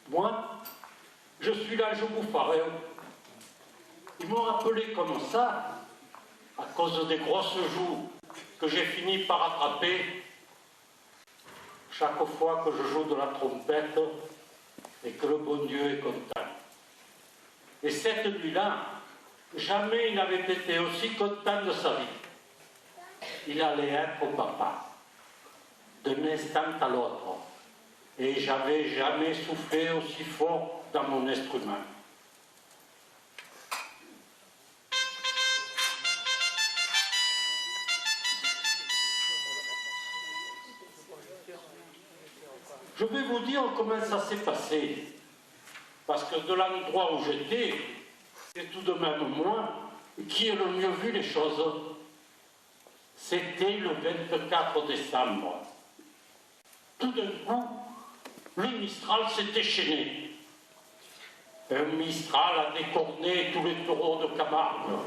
Moi, je suis l'ange bouffarin. Ils m'ont appelé comme ça à cause des grosses joues que j'ai fini par attraper chaque fois que je joue de la trompette et que le bon Dieu est content. Et cette nuit-là, jamais il n'avait été aussi content de sa vie. Il allait être papa, d'un instant à l'autre. Et j'avais jamais soufflé aussi fort dans mon instrument. Je vais vous dire comment ça s'est passé, parce que de l'endroit où j'étais, c'est tout de même moi qui ai le mieux vu les choses. C'était le 24 décembre. Tout d'un coup, le Mistral s'est déchaîné. Un Mistral a décorné tous les taureaux de Camargue,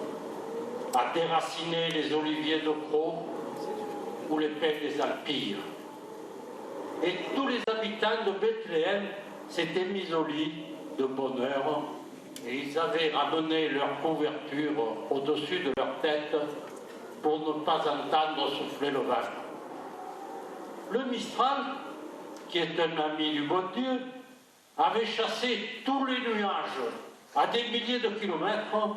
a déraciné les oliviers de Crau ou les pins des Alpilles. Et tous les habitants de Bethléem s'étaient mis au lit de bonheur et ils avaient ramené leur couverture au-dessus de leur tête pour ne pas entendre souffler le vent. Le Mistral, qui est un ami du bon Dieu, avait chassé tous les nuages à des milliers de kilomètres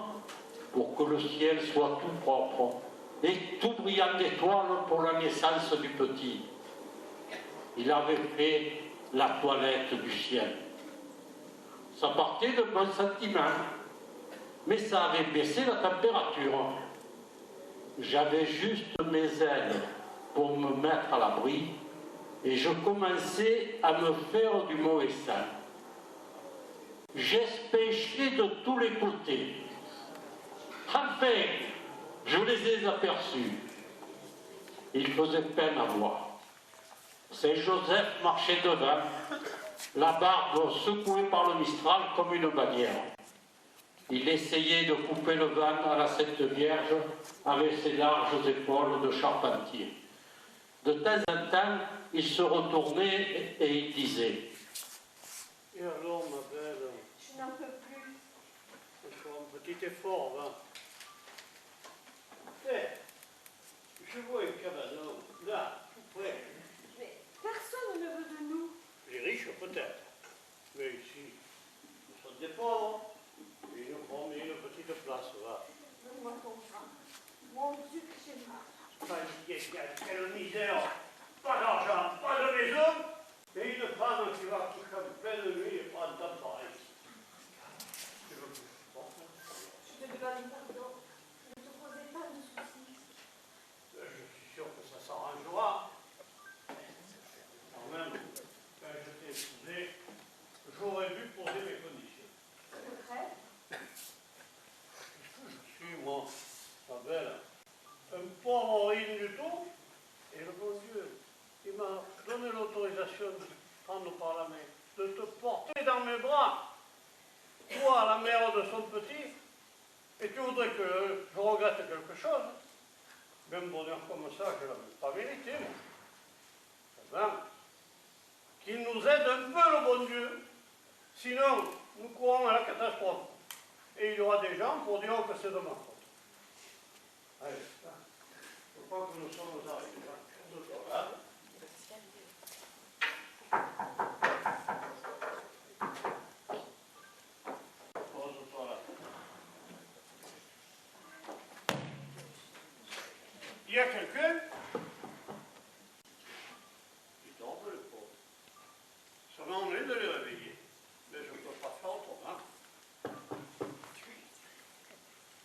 pour que le ciel soit tout propre et tout brillant d'étoiles pour la naissance du petit. Il avait fait la toilette du ciel. Ça partait de bons sentiments, mais ça avait baissé la température. J'avais juste mes ailes pour me mettre à l'abri et je commençais à me faire du mauvais sang. J'espéchais de tous les côtés. Enfin, je les ai aperçus. Ils faisaient peine à voir. Saint-Joseph marchait devant, la barbe secouée par le Mistral comme une bannière. Il essayait de couper le vent à la Sainte Vierge avec ses larges épaules de charpentier. De temps en temps, il se retournait et il disait « Et alors, ma belle, je n'en peux plus. Encore un petit effort, va. Je vois un cabanon, là, tout près. Mais personne ne veut de nous. Les riches, peut-être. Mais ici, nous sommes des pauvres. Et nous prenons une petite place, va. Donne-moi ton sang. Mon Dieu, que j'ai mal. Quelle misère. Pas d'argent, pas de maison. Et une femme qui va coucher en pleine nuit et prendre ta pareil. Je te demande pardon. Ne te posez pas de soucis. Je suis sûr que ça s'arrangera. Quand même, quand je t'ai épousé, j'aurais dû poser mes conditions. C'est vrai? Qu'est-ce que je suis, moi, ma belle? Un pauvre rien du tout. Et le bon Dieu, il m'a donné l'autorisation de prendre par la main, de te porter dans mes bras, toi, la mère de son petit, et tu voudrais que je regrette quelque chose. Un bonheur comme ça, je ne l'avais pas mérité, moi. Eh bien, qu'il nous aide un peu, le bon Dieu. Sinon, nous courons à la catastrophe. Et il y aura des gens pour dire que c'est de ma faute. Allez, je crois que nous sommes arrivés. Voilà. y a quelqu'un? Il tombe le pauvre. Ça m'ennuie de le réveiller, mais je ne peux pas faire autrement.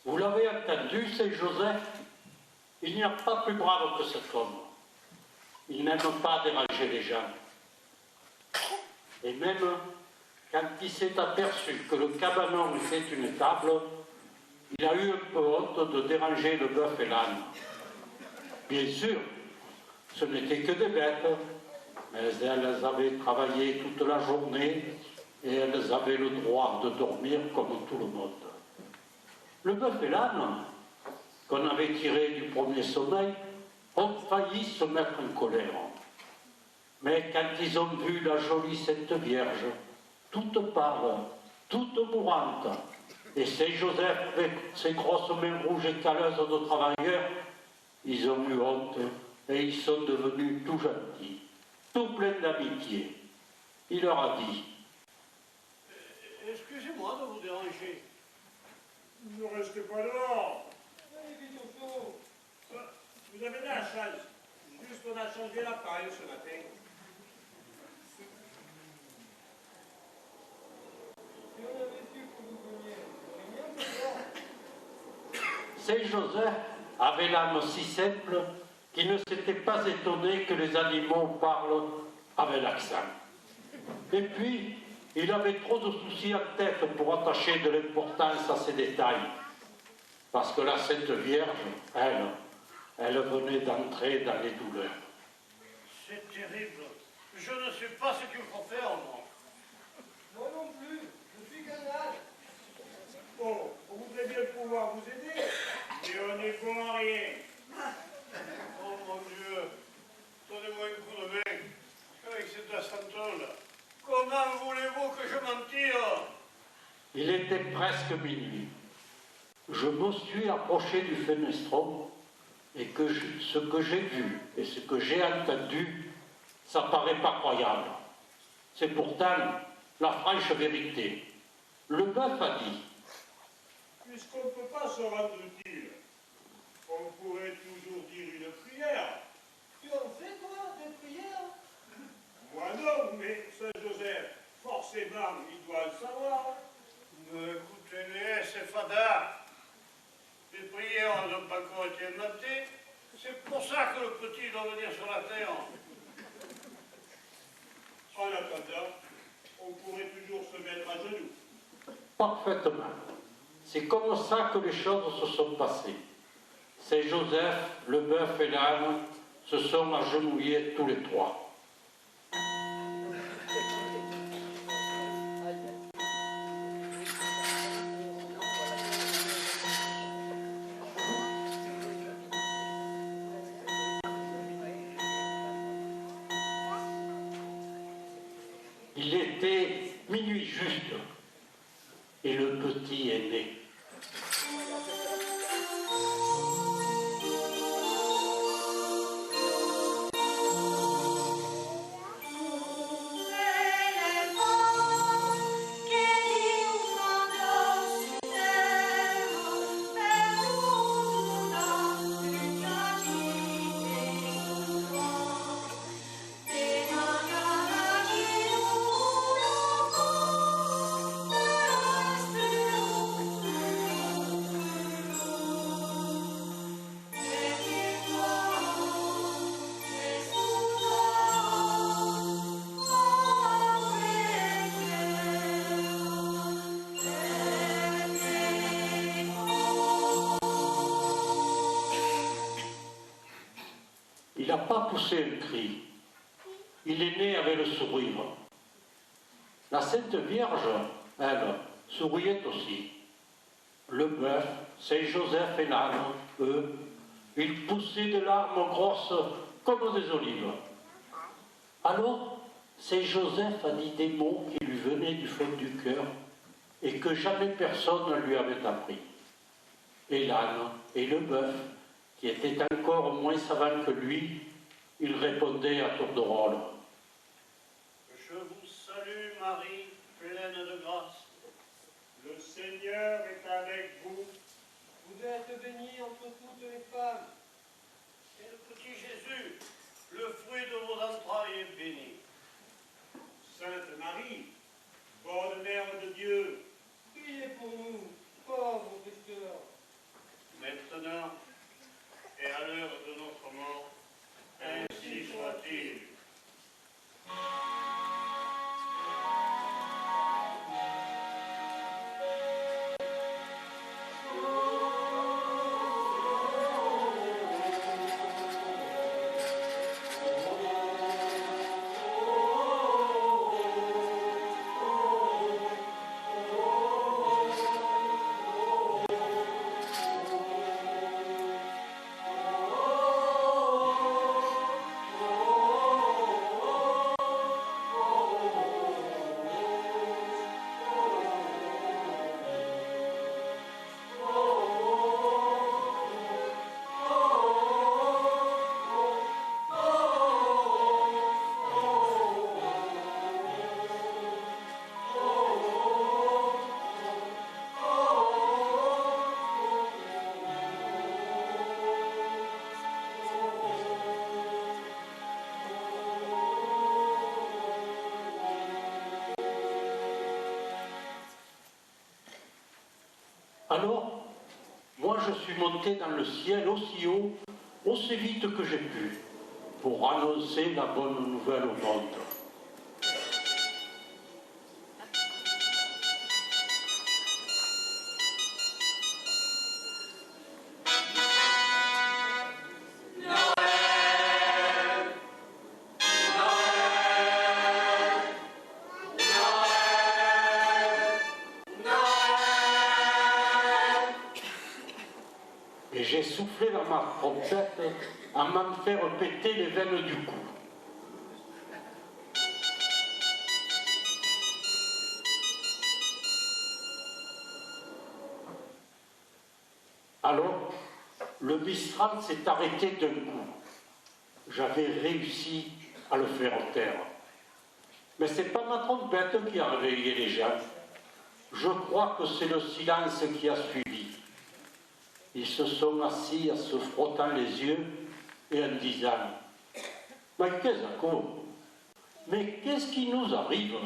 Vous l'avez entendu, c'est Joseph. Il n'y a pas plus brave que cet homme. Il n'aime pas déranger les gens. Et même quand il s'est aperçu que le cabanon était une table, il a eu un peu honte de déranger le bœuf et l'âne. Bien sûr, ce n'étaient que des bêtes, mais elles avaient travaillé toute la journée et elles avaient le droit de dormir comme tout le monde. Le bœuf et l'âne, qu'on avait tirés du premier sommeil, ont failli se mettre en colère. Mais quand ils ont vu la jolie Sainte Vierge, toute pâle, toute mourante, et c'est Joseph avec ses grosses mains rouges et calleuses de travailleurs, ils ont eu honte et ils sont devenus tout gentils, tout pleins d'amitié. Il leur a dit: Excusez-moi de vous déranger. Ne restez pas dehors. Allez vite au chaud. Vous avez de la chance. Juste on a changé la paille ce matin. Si on avait su que vous veniez, on aurait bien fait voir. Saint Joseph avait l'âme si simple qu'il ne s'était pas étonné que les animaux parlent avec l'accent. Et puis, il avait trop de soucis en tête pour attacher de l'importance à ces détails. Parce que la Sainte Vierge, elle venait d'entrer dans les douleurs. C'est terrible. Je ne sais pas ce qu'il faut faire, moi. Moi non plus, je suis canal. Oh, on voudrait bien pouvoir vous aider, mais on n'est bon à rien. Oh mon Dieu, donnez-moi un coup de main. Avec cette ascentole, comment voulez-vous que je m'en tire? Il était presque minuit. Je me suis approché du fenestron et ce que j'ai vu et ce que j'ai entendu, ça paraît pas croyable. C'est pourtant la franche vérité. Le bœuf a dit: Puisqu'on ne peut pas se rendre utile, on pourrait toujours dire une prière. Tu en fais, toi, des prières? Moi non, mais Saint-Joseph, forcément, il doit le savoir. Mais écoutez-les, c'est fada. Les prières n'ont pas encore été inventées. C'est pour ça que le petit doit venir sur la terre. En attendant, on pourrait toujours se mettre à genoux. parfaitement. C'est comme ça que les choses se sont passées. Saint Joseph, le bœuf et l'âne se sont agenouillés tous les trois. Il était minuit juste et le petit est né. Il n'a pas poussé un cri. Il est né avec le sourire. La Sainte Vierge, elle, souriait aussi. Le bœuf, Saint Joseph et l'âne, eux, ils poussaient des larmes grosses comme des olives. Alors, Saint Joseph a dit des mots qui lui venaient du fond du cœur et que jamais personne ne lui avait appris. Et l'âne et le bœuf, qui était encore moins savant que lui, il répondait à tour de rôle. Je vous salue, Marie, pleine de grâce. Le Seigneur est avec vous. Vous êtes bénie entre toutes les femmes. petit Jésus, le fruit de vos entrailles est béni. Sainte Marie, bonne Mère de Dieu, Priez pour nous, pauvres pécheurs, Maintenant et à l'heure de notre mort, ainsi soit-il. Alors, moi je suis monté dans le ciel aussi haut, aussi vite que j'ai pu, pour annoncer la bonne nouvelle au monde. Et j'ai soufflé dans ma trompette à m'en faire péter les veines du cou. Alors, le Mistral s'est arrêté d'un coup. J'avais réussi à le faire taire. Mais c'est pas ma trompette qui a réveillé les gens. Je crois que c'est le silence qui a suivi. Ils se sont assis en se frottant les yeux et en disant « Mais qu'est-ce qui nous arrive ?»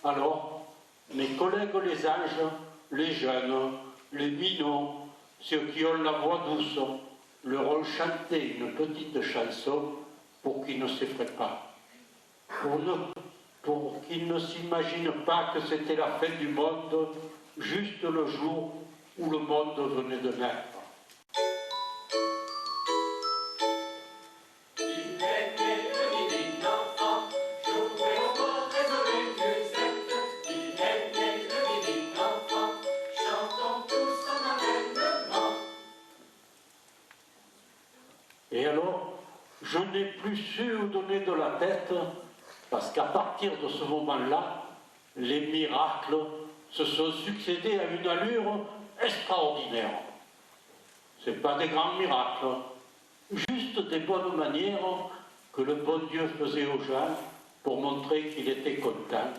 Alors, mes collègues les anges, les jeunes, les minots, ceux qui ont la voix douce, leur ont chanté une petite chanson pour qu'ils ne s'effraient pas, pour qu'ils ne s'imaginent pas que c'était la fin du monde, juste le jour où le monde venait de naître. Et alors, je n'ai plus su où donner de la tête, parce qu'à partir de ce moment-là, les miracles se sont succédés à une allure extraordinaire. Ce n'est pas des grands miracles, juste des bonnes manières que le bon Dieu faisait aux gens pour montrer qu'il était content,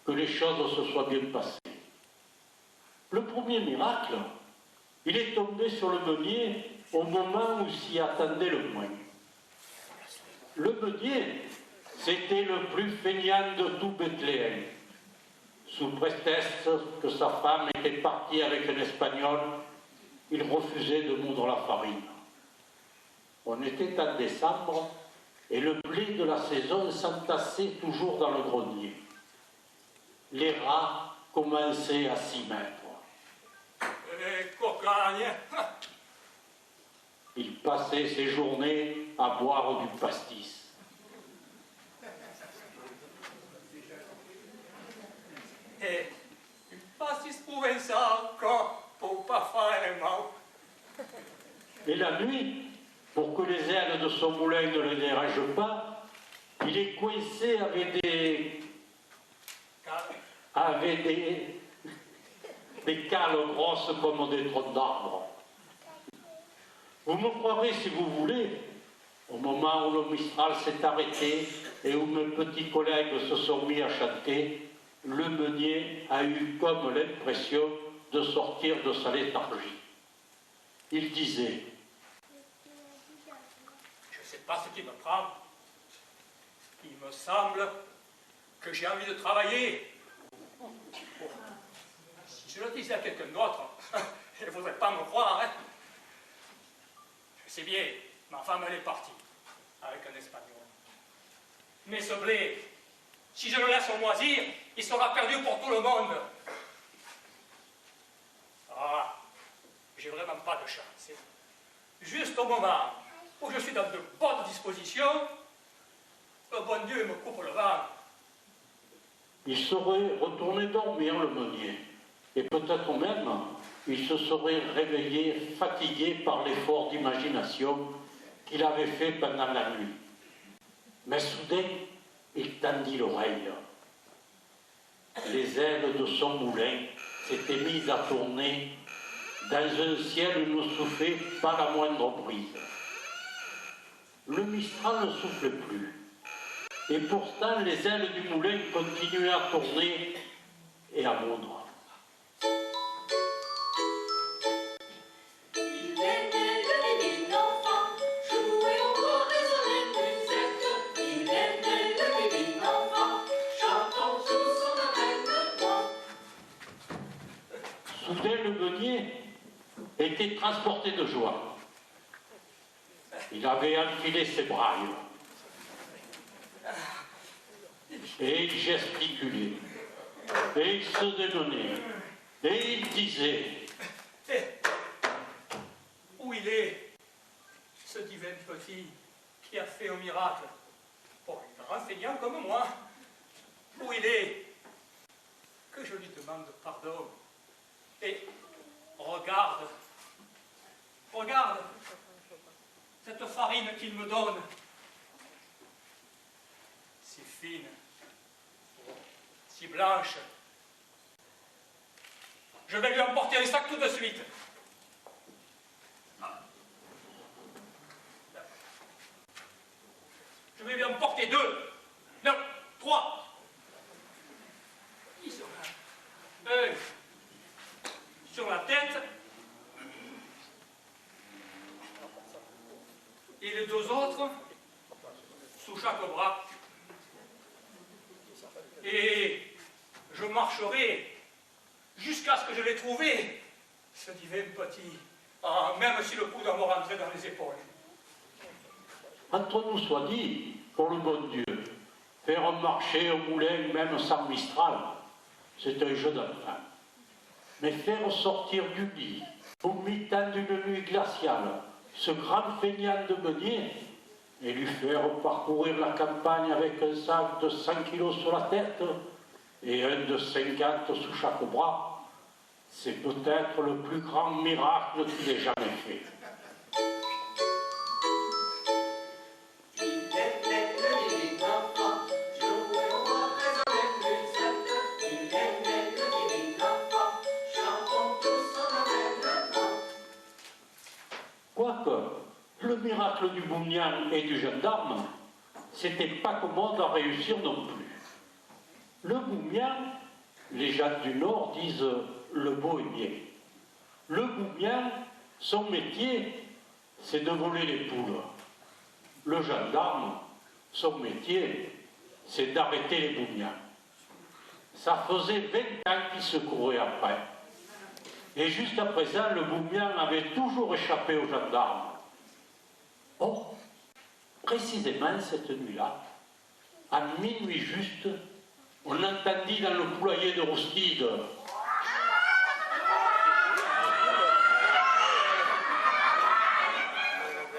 que les choses se soient bien passées. Le premier miracle, il est tombé sur le meunier au moment où il s'y attendait le moins. Le meunier, c'était le plus feignant de tout Bethléem. Sous prétexte que sa femme était partie avec un Espagnol, il refusait de moudre la farine. On était en décembre et le blé de la saison s'entassait toujours dans le grenier. Les rats commençaient à s'y mettre. cocagne. Il passait ses journées à boire du pastis. Et un pastis provençal pour pas faire mal. Et la nuit, pour que les ailes de son moulin ne le dérangent pas, il est coincé avec des cales grosses comme des troncs d'arbres. Vous me croirez si vous voulez, au moment où le Mistral s'est arrêté et où mes petits collègues se sont mis à chanter, le meunier a eu comme l'impression de sortir de sa léthargie. Il disait pas ce qui me prend. Il me semble que j'ai envie de travailler. Oh, si je le disais à quelqu'un d'autre, il ne voudrait pas me croire. Hein. Je sais bien, ma femme, elle est partie avec un Espagnol. Mais ce blé, si je le laisse au moisir, il sera perdu pour tout le monde. Ah, j'ai vraiment pas de chance. Juste au moment où je suis dans de bonnes dispositions, le bon Dieu me coupe le vent. Il serait retourné dormir, le meunier, et peut-être même il se serait réveillé fatigué par l'effort d'imagination qu'il avait fait pendant la nuit. Mais soudain, il tendit l'oreille. Les ailes de son moulin s'étaient mises à tourner dans un ciel où ne soufflait pas la moindre brise. Le Mistral ne soufflait plus. Et pourtant, les ailes du moulin continuaient à tourner et à moudre. Il aimait le bébé d'enfant, jouer au beau résonner musette. Il aimait le bébé d'enfant, chantant sous son avènement. Soudain, le meunier était transporté de joie. Il avait enfilé ses brailles. Et il gesticulait, et il se démenait, et il disait Où il est, ce divin petit qui a fait un miracle pour un grand feignant comme moi? Où il est, que je lui demande pardon. Et regarde, regarde cette farine qu'il me donne. Si fine, si blanche. Je vais lui emporter un sac tout de suite. Je vais lui emporter 2, non, 3. Ils sont là. Un sur la tête et les 2 autres sous chaque bras. Et je marcherai jusqu'à ce que je l'ai trouvé, ce divin petit, même si le coup doit me rentrer dans les épaules. entre nous soit dit, pour le bon Dieu, faire marcher au moulin même sans Mistral, c'est un jeu d'enfant. Mais faire sortir du lit, au mi-temps d'une nuit glaciale, ce grand feignant de meunier, et lui faire parcourir la campagne avec un sac de 100 kilos sur la tête et un de 50 sous chaque bras, c'est peut-être le plus grand miracle qu'il ait jamais fait. Il aimait le bébé d'enfant, jouer au beau résonner musette. Il aimait le bébé d'enfant, chantant tout son avènement. Quoique, le miracle du Bougnan et du gendarme, c'était pas commode à réussir non plus. Le Bougnan, les gens du Nord disent le beau et bien. Le Bougnan, son métier, c'est de voler les poules. Le gendarme, son métier, c'est d'arrêter les Bougnans. Ça faisait 20 ans qu'ils se couraient après. Et jusqu'à présent, le Bougnan avait toujours échappé aux gendarmes. Or, précisément cette nuit-là, à minuit juste, on entendit dans le poulailler de Roustide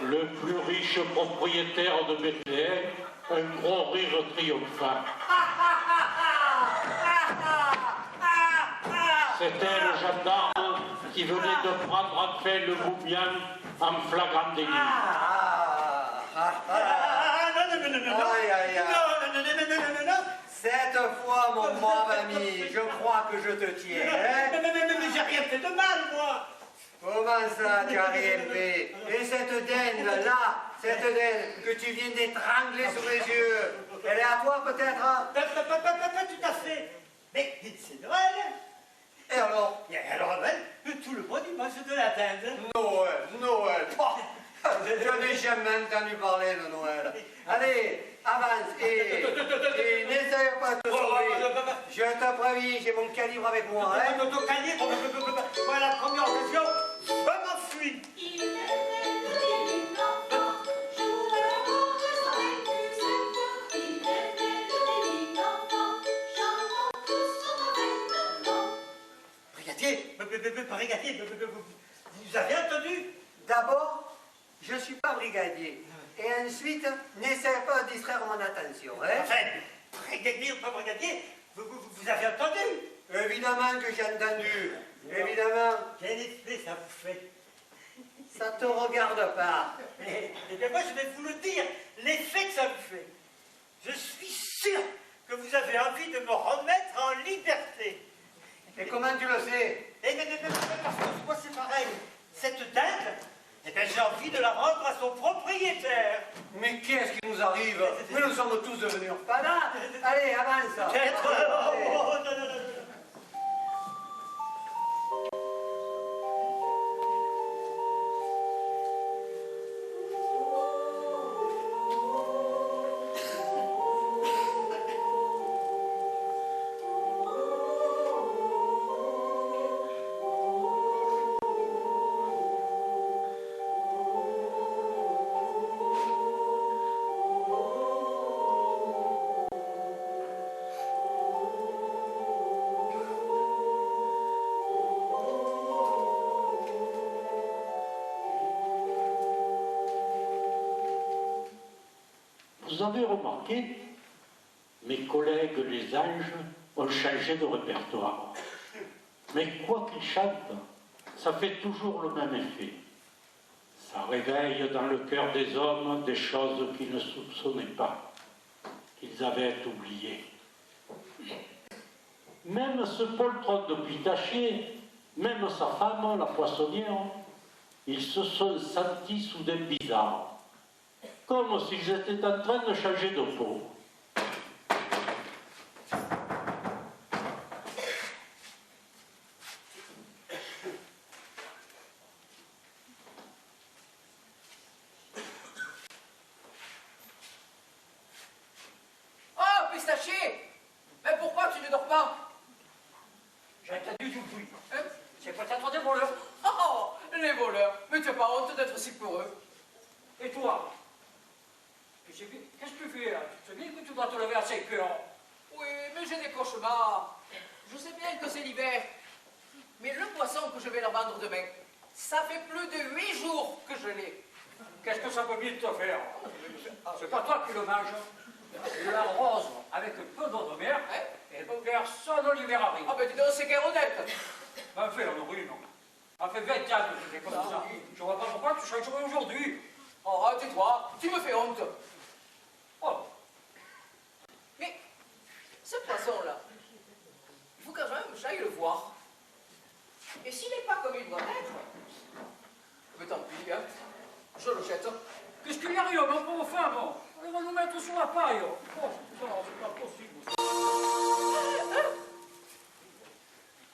le plus riche propriétaire de Bethléem, un gros rire triomphant. C'était le gendarme qui venait de prendre enfin le Bougnan en flagrant délit. Aïe, aïe, aïe. Non. Cette fois, mon brave ami, je crois que je te tiens. Hein? Mais j'ai rien fait de mal, moi. Comment ça, tu as rien fait? Et cette dinde là, cette dinde que tu viens d'étrangler sous les yeux, elle est à toi peut-être? Hein? Pas tout à fait. Mais c'est Noël. Et alors? Et alors, tout le monde, il mange de la dinde. Noël, Noël. Oh, Je n'ai jamais entendu parler de Noël. Allez, avance et n'essaye pas de te sauver. Je te préviens, j'ai mon calibre avec moi. Hein. Moi, la première occasion, je m'enfuis. Il est né le divin enfant, joueur avec Lucette. Il est né le divin enfant, chantons tous son maintenant. Brigadier, brigadier, vous avez entendu? D'abord, je ne suis pas brigadier. Et ensuite, n'essaie pas de distraire mon attention. Hein. Enfin, brigadier ou pas brigadier, vous avez entendu? Évidemment que j'ai entendu. Évidemment. Quel effet ça vous fait? Ça te regarde pas. Eh bien moi, je vais vous le dire, l'effet que ça vous fait. Je suis sûr que vous avez envie de me remettre en liberté. Et comment tu le sais? Eh bien, parce que moi, c'est pareil. Cette dinde, eh bien, j'ai envie de la rendre à son propriétaire. Mais qu'est-ce qui nous arrive? Mais nous sommes tous devenus orphelins. Allez, avance. Peut-être. Allez. Non. Vous avez remarqué, mes collègues les anges ont changé de répertoire. Mais quoi qu'ils chantent, ça fait toujours le même effet. Ça réveille dans le cœur des hommes des choses qu'ils ne soupçonnaient pas, qu'ils avaient oubliées. Même ce poltron de Pitaché, même sa femme, la poissonnière, ils se sont sentis soudain bizarres, comme s'ils étaient en train de changer de peau. Oh, Pistaché! Mais pourquoi tu ne dors pas? J'ai entendu du bruit. Hein? C'est peut-être des voleurs. Oh, les voleurs! Mais tu n'as pas honte d'être si peureux? Et toi? Qu'est-ce que tu fais là? Tu te dis que tu dois te lever à 5 heures. Oui, mais j'ai des cauchemars. Je sais bien que c'est l'hiver. Mais le poisson que je vais leur vendre demain, ça fait plus de 8 jours que je l'ai. Qu'est-ce que ça peut bien te faire? C'est pas toi qui le manges. Tu l'arroses avec un peu d'eau de mer et personne ne lui verra rien. Ah ben dis donc, c'est guère honnête. Ben fais la nourriture, non? Ça fait 20 ans que tu fais comme ça. Je vois pas pourquoi tu changerais aujourd'hui. Oh, tais-toi, tu me fais honte. Oh, Mais ce poisson-là, il faut quand même que j'aille le voir. Et s'il n'est pas comme il doit être, mais tant pis, hein, je le jette. qu'est-ce qu'il y arrive, mon pauvre femme? On va nous mettre sur la paille. Oh, putain, c'est pas possible.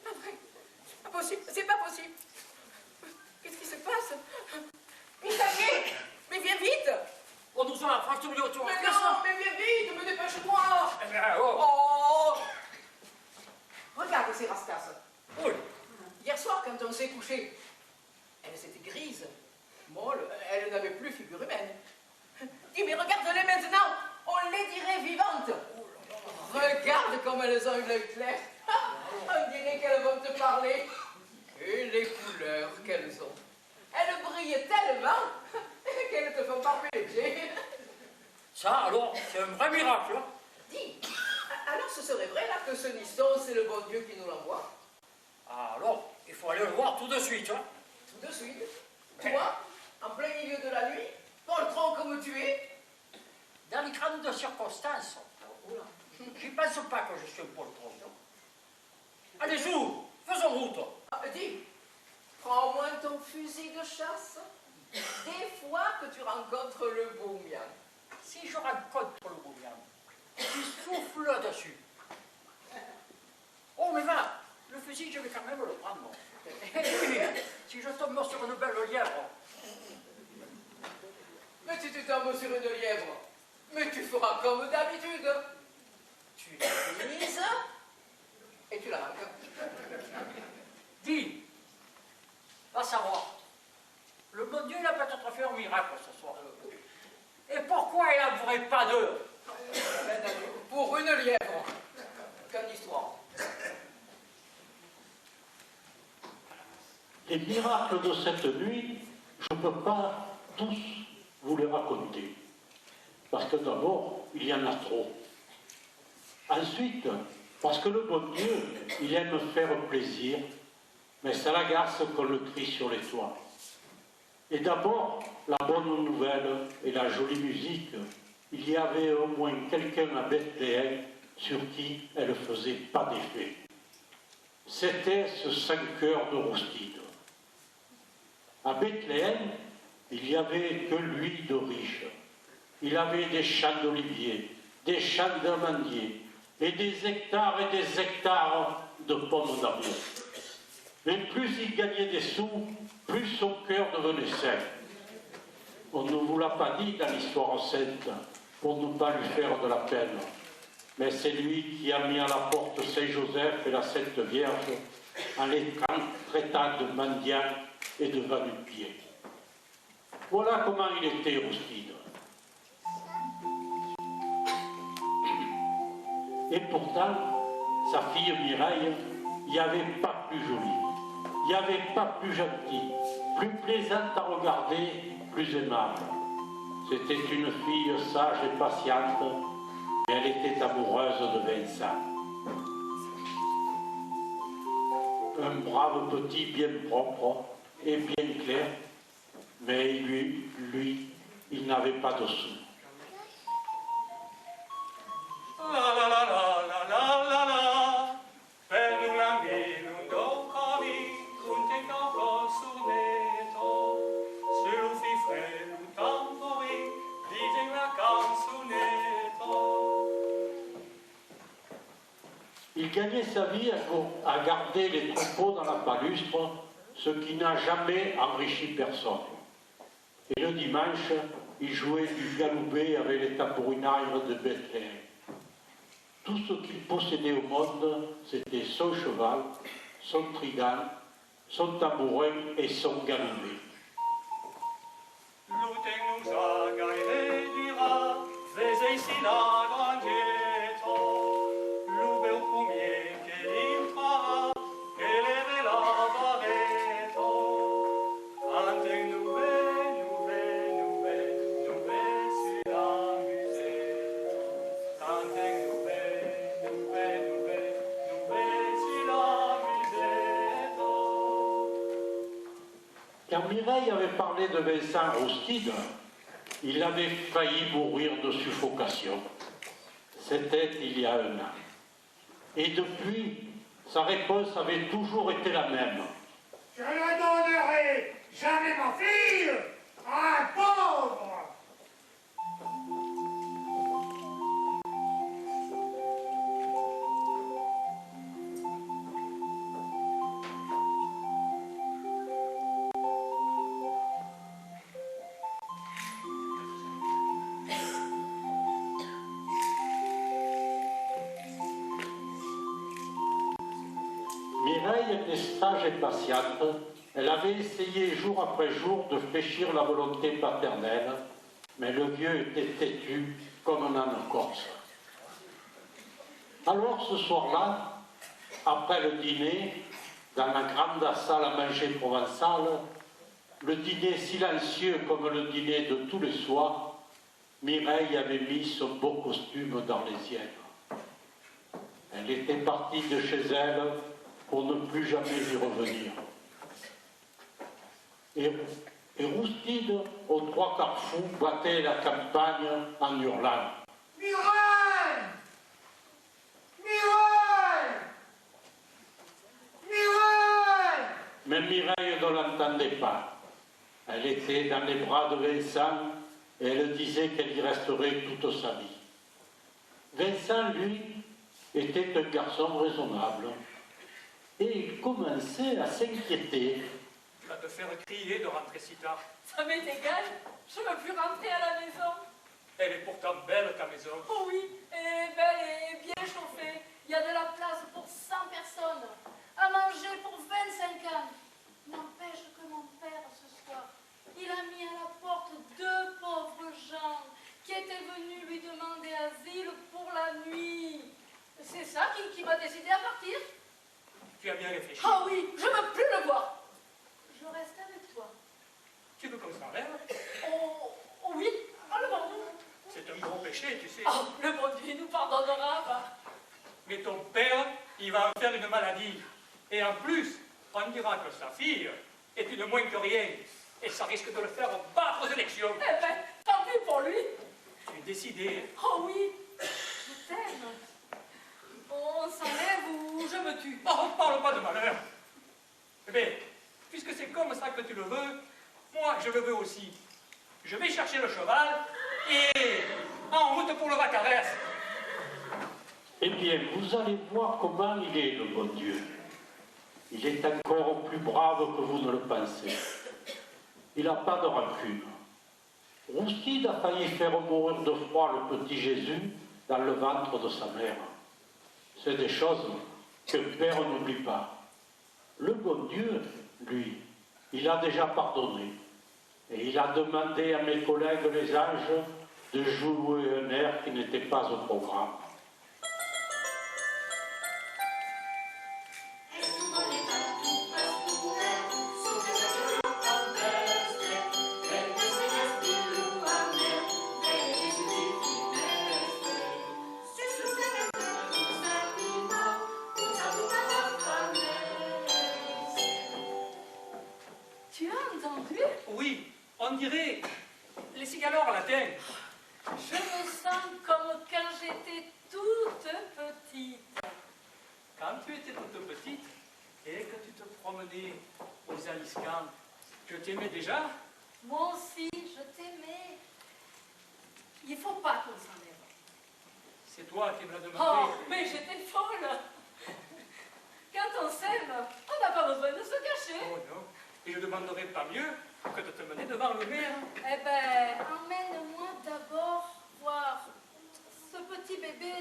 Pas vrai, c'est pas possible, c'est pas possible. Qu'est-ce qui se passe? Pistaché, mais viens vite! On nous a fracturé autour. Mais non, mais viens vite, me dépêche-moi! Eh bien, oh. Oh! Regarde ces rascasses. Oui. Hier soir, quand on s'est couché, elles étaient grises, molles, elles n'avaient plus figure humaine. Dis, mais regarde-les maintenant, on les dirait vivantes. Regarde comme elles ont eu l'œil clair. On dirait qu'elles vont te parler. Et les couleurs qu'elles ont. Elles brillent tellement qu'elles te font parler les pieds. Ça, alors, c'est un vrai miracle. Hein. Dis, alors ce serait vrai là que ce niston, c'est le bon Dieu qui nous l'envoie? Ah, alors, il faut aller le voir tout de suite. Hein. Tout de suite. Toi, en plein milieu de la nuit, poltron comme tu es. Dans les grandes circonstances, j'y pense pas que je suis un poltron. Allez, Zou, faisons route. Ah, dis, prends au moins ton fusil de chasse. Des fois que tu rencontres le boumian. Si je rencontre le bouillon, il souffle dessus. Oh, mais va, le fusil, je vais quand même le prendre. Et puis, si je tombe sur une belle lièvre, si tu tombes sur une lièvre, mais tu feras comme d'habitude. Tu la grises et tu la manques. Dis, va savoir, le bon Dieu il a peut-être fait un miracle ce soir. Et pourquoi il n'avouerait pas d'eux? Pour une lièvre. Quelle histoire. Les miracles de cette nuit, je ne peux pas tous vous les raconter. Parce que d'abord, il y en a trop. Ensuite, parce que le bon Dieu, il aime faire plaisir, mais ça l'agace qu'on le crie sur les toits. Et d'abord, la bonne nouvelle et la jolie musique, il y avait au moins quelqu'un à Bethléem sur qui elle ne faisait pas d'effet. C'était ce 5 heures de roustide. À Bethléem, il n'y avait que l'huile de riche. Il avait des champs d'oliviers, des champs d'amandiers, et des hectares de pommes d'amour. Mais plus il gagnait des sous, plus son cœur devenait sain. On ne vous l'a pas dit dans l'histoire sainte, pour ne pas lui faire de la peine. Mais c'est lui qui a mis à la porte Saint-Joseph et la Sainte Vierge en les traitant de mendiants et de va-nu-pieds. Voilà comment il était, Roustide. Et pourtant, sa fille Mireille, il n'y avait pas plus jolie, il n'y avait pas plus gentille, plus plaisante à regarder, plus aimable. C'était une fille sage et patiente, mais elle était amoureuse de Vincent. Un brave petit bien propre et bien clair, mais lui, il n'avait pas de sous. La la la la la la la la, per un bambino d'occoli, un tecco sonetto, sul fifre un tamburi, dice una canzonetto. Il gagnait sa vie à garder les troupeaux dans la palustre, ce qui n'a jamais enrichi personne. Et le dimanche, il jouait du galoubet avec les tambourinaires de Bethléem. Tout ce qu'il possédait au monde, c'était son cheval, son trigan, son tambourin et son galoubet. L'uten nous a gaire dira, vese ici la grandietto, l'ube au premier che impara, che leve la barretto, ante nube, nube, nube, nube sur la musetto, ante nube, nube, nube, nube sur la musetto. Quand Mireille avait parlé de Vincent Roustide, il avait failli mourir de suffocation. C'était il y a 1 an. Et depuis, sa réponse avait toujours été la même. Je ne donnerai jamais ma fille à un pauvre. Mireille était sage et patiente. Elle avait essayé jour après jour de fléchir la volonté paternelle, mais le vieux était têtu comme un âne corse. Alors ce soir-là, après le dîner, dans la grande salle à manger provençale, le dîner silencieux comme le dîner de tous les soirs, Mireille avait mis son beau costume dans les siennes. Elle était partie de chez elle pour ne plus jamais y revenir. Et Roustide, aux 3 carrefours, battait la campagne en hurlant. Mireille! Mireille! Mireille! Mais Mireille ne l'entendait pas. Elle était dans les bras de Vincent et elle disait qu'elle y resterait toute sa vie. Vincent, lui, était un garçon raisonnable et il commençait à s'inquiéter Tu vas te faire crier de rentrer si tard. Ça m'est égal, je ne veux plus rentrer à la maison. Elle est pourtant belle, ta maison. Oh oui, elle est belle et bien chauffée. Il y a de la place pour 100 personnes. À manger pour 25 ans. N'empêche que mon père, ce soir, il a mis à la porte 2 pauvres gens qui étaient venus lui demander asile pour la nuit. C'est ça qui m'a décidé à partir. Tu as bien réfléchi. Ah oui, je ne veux plus le voir. Je reste avec toi. Tu veux qu'on s'enlève? Oh oui, le bon Dieu. C'est un gros péché, tu sais. Oh, le bon Dieu nous pardonnera. Va. Mais ton père, il va en faire une maladie. Et en plus, on dira que sa fille est une moins que rien. Et ça risque de le faire battre aux élections. Eh ben, tant pis pour lui. Tu es décidé. Oh oui, je t'aime. On s'enlève ou je me tue. Oh, parle pas de malheur. Eh bien, puisque c'est comme ça que tu le veux, moi, je le veux aussi. Je vais chercher le cheval et en route pour le Vacarès. Eh bien, vous allez voir comment il est, le bon Dieu. Il est encore plus brave que vous ne le pensez. Il n'a pas de rancune. Roustide a failli faire mourir de froid le petit Jésus dans le ventre de sa mère. C'est des choses que Père n'oublie pas. Le bon Dieu, lui, il a déjà pardonné. Et il a demandé à mes collègues les anges de jouer un air qui n'était pas au programme. Tu as entendu? Oui, on dirait les cigalores latins. Je me sens comme quand j'étais toute petite. Quand tu étais toute petite et que tu te promenais aux Aliscamps, je t'aimais déjà. Moi aussi, je t'aimais. Il faut pas qu'on s'enlève. C'est toi qui me l'as demandé. Oh, mais j'étais folle. Quand on s'aime, on n'a pas besoin de se cacher. Oh non, et je ne demanderais pas mieux que de te mener devant le maire. Eh ben, emmène-moi d'abord voir ce petit bébé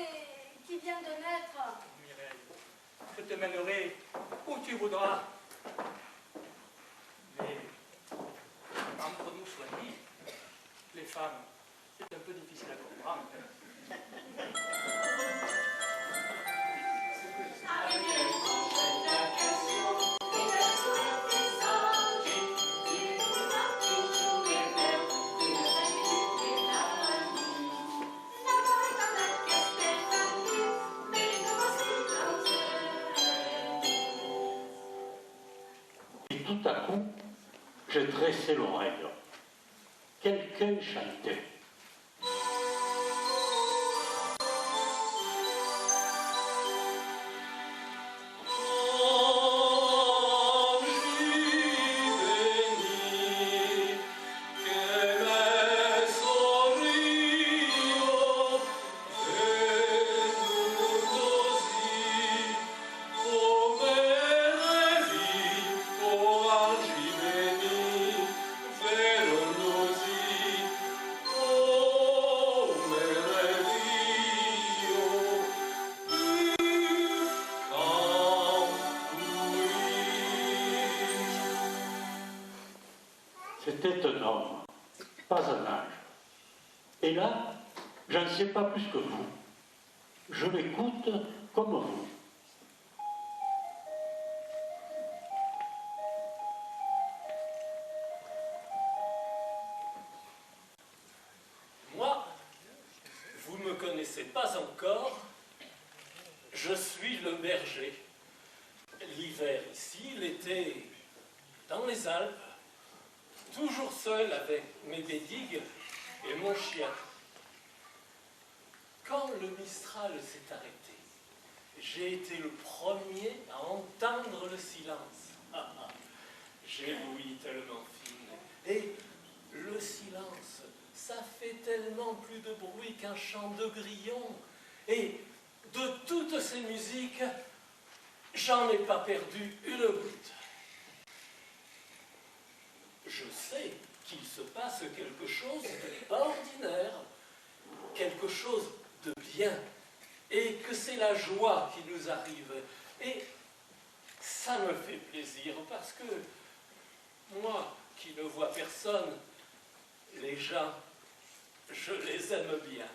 qui vient de naître. Mireille, je te mènerai où tu voudras. Mais, entre nous soit dit, les femmes, c'est un peu difficile à comprendre. Et tout à coup, j'ai dressé l'oreille. Quelqu'un chantait. C'était un homme, pas un âge. Et là, je ne sais pas plus que vous. Je l'écoute comme vous. Moi, vous ne me connaissez pas encore, je suis le berger. L'hiver ici, l'été dans les Alpes, toujours seul avec mes bédigues et mon chien. Quand le Mistral s'est arrêté, j'ai été le premier à entendre le silence. J'ai l'ouïe tellement fine. Et le silence, ça fait tellement plus de bruit qu'un chant de grillon. Et de toutes ces musiques, j'en ai pas perdu une goutte. quelque chose de pas ordinaire, quelque chose de bien, et que c'est la joie qui nous arrive. Et ça me fait plaisir, parce que moi, qui ne vois personne, les gens, je les aime bien.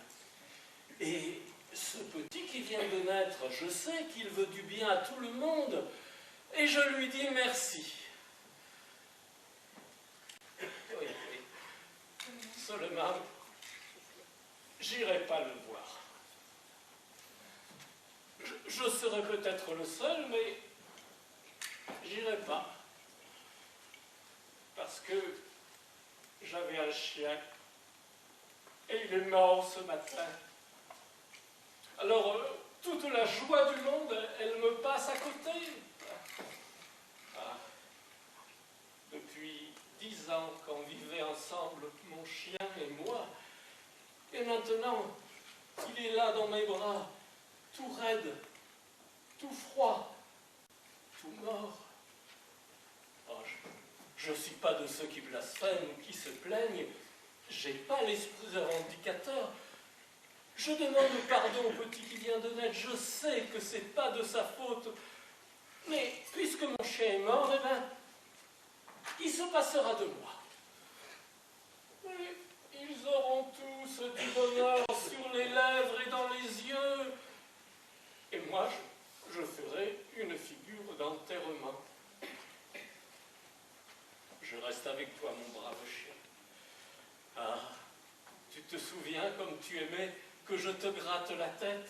Et ce petit qui vient de naître, je sais qu'il veut du bien à tout le monde, et je lui dis merci. Oui, oui. Seulement, j'irai pas le voir. Je serai peut-être le seul, mais j'irai pas. Parce que j'avais un chien, et il est mort ce matin. Alors, toute la joie du monde, elle me passe à côté. Ah. Depuis 10 ans qu'on vivait ensemble, mon chien et moi, et maintenant, il est là dans mes bras, tout raide, tout froid, tout mort. Oh, je ne suis pas de ceux qui blasphèment ou qui se plaignent, j'ai pas l'esprit revendicateur. Je demande pardon au petit qui vient de naître, je sais que c'est pas de sa faute, mais puisque mon chien est mort, eh ben, il se passera de moi. Oui, ils auront tous du bonheur sur les lèvres et dans les yeux, et moi, je ferai une figure d'enterrement. Je reste avec toi, mon brave chien. Ah, tu te souviens comme tu aimais que je te gratte la tête?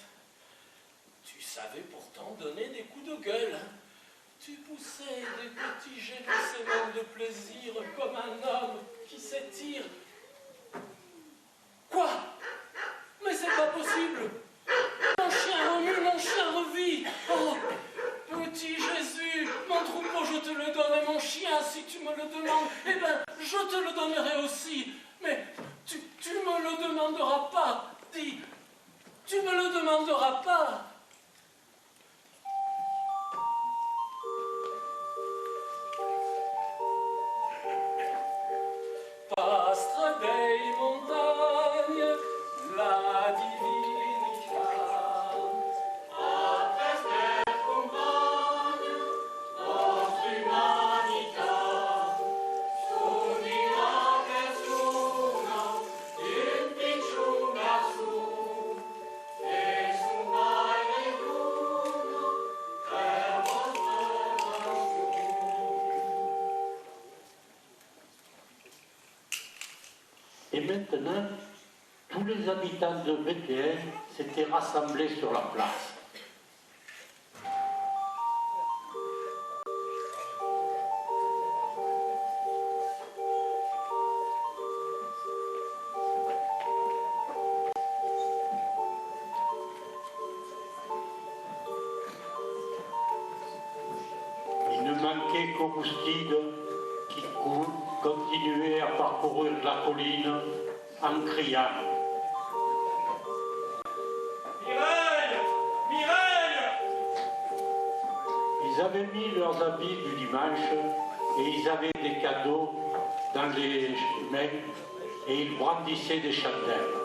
Tu savais pourtant donner des coups de gueule. Hein? Tu poussais des petits gémissements de plaisir comme un homme qui s'étire. Quoi? Mais c'est pas possible! Mon chien remue, mon chien revit! Oh, petit Jésus, mon troupeau, je te le donne, et mon chien, si tu me le demandes, eh ben, je te le donnerai aussi. Mais tu me le demanderas pas, dis, tu me le demanderas pas. Pastre dei montagnes, la divinica, a feste compagne, nostra umanità, un'unica persona, un picciuna su, e su mai nessuno, per vostra Et maintenant, tous les habitants de Bethléem s'étaient rassemblés sur la place. Il ne manquait qu'Augustine qui continuait à parcourir la colline en criant. Mireille! Mireille! Ils avaient mis leurs habits du dimanche et ils avaient des cadeaux dans les mains et ils brandissaient des chandelles.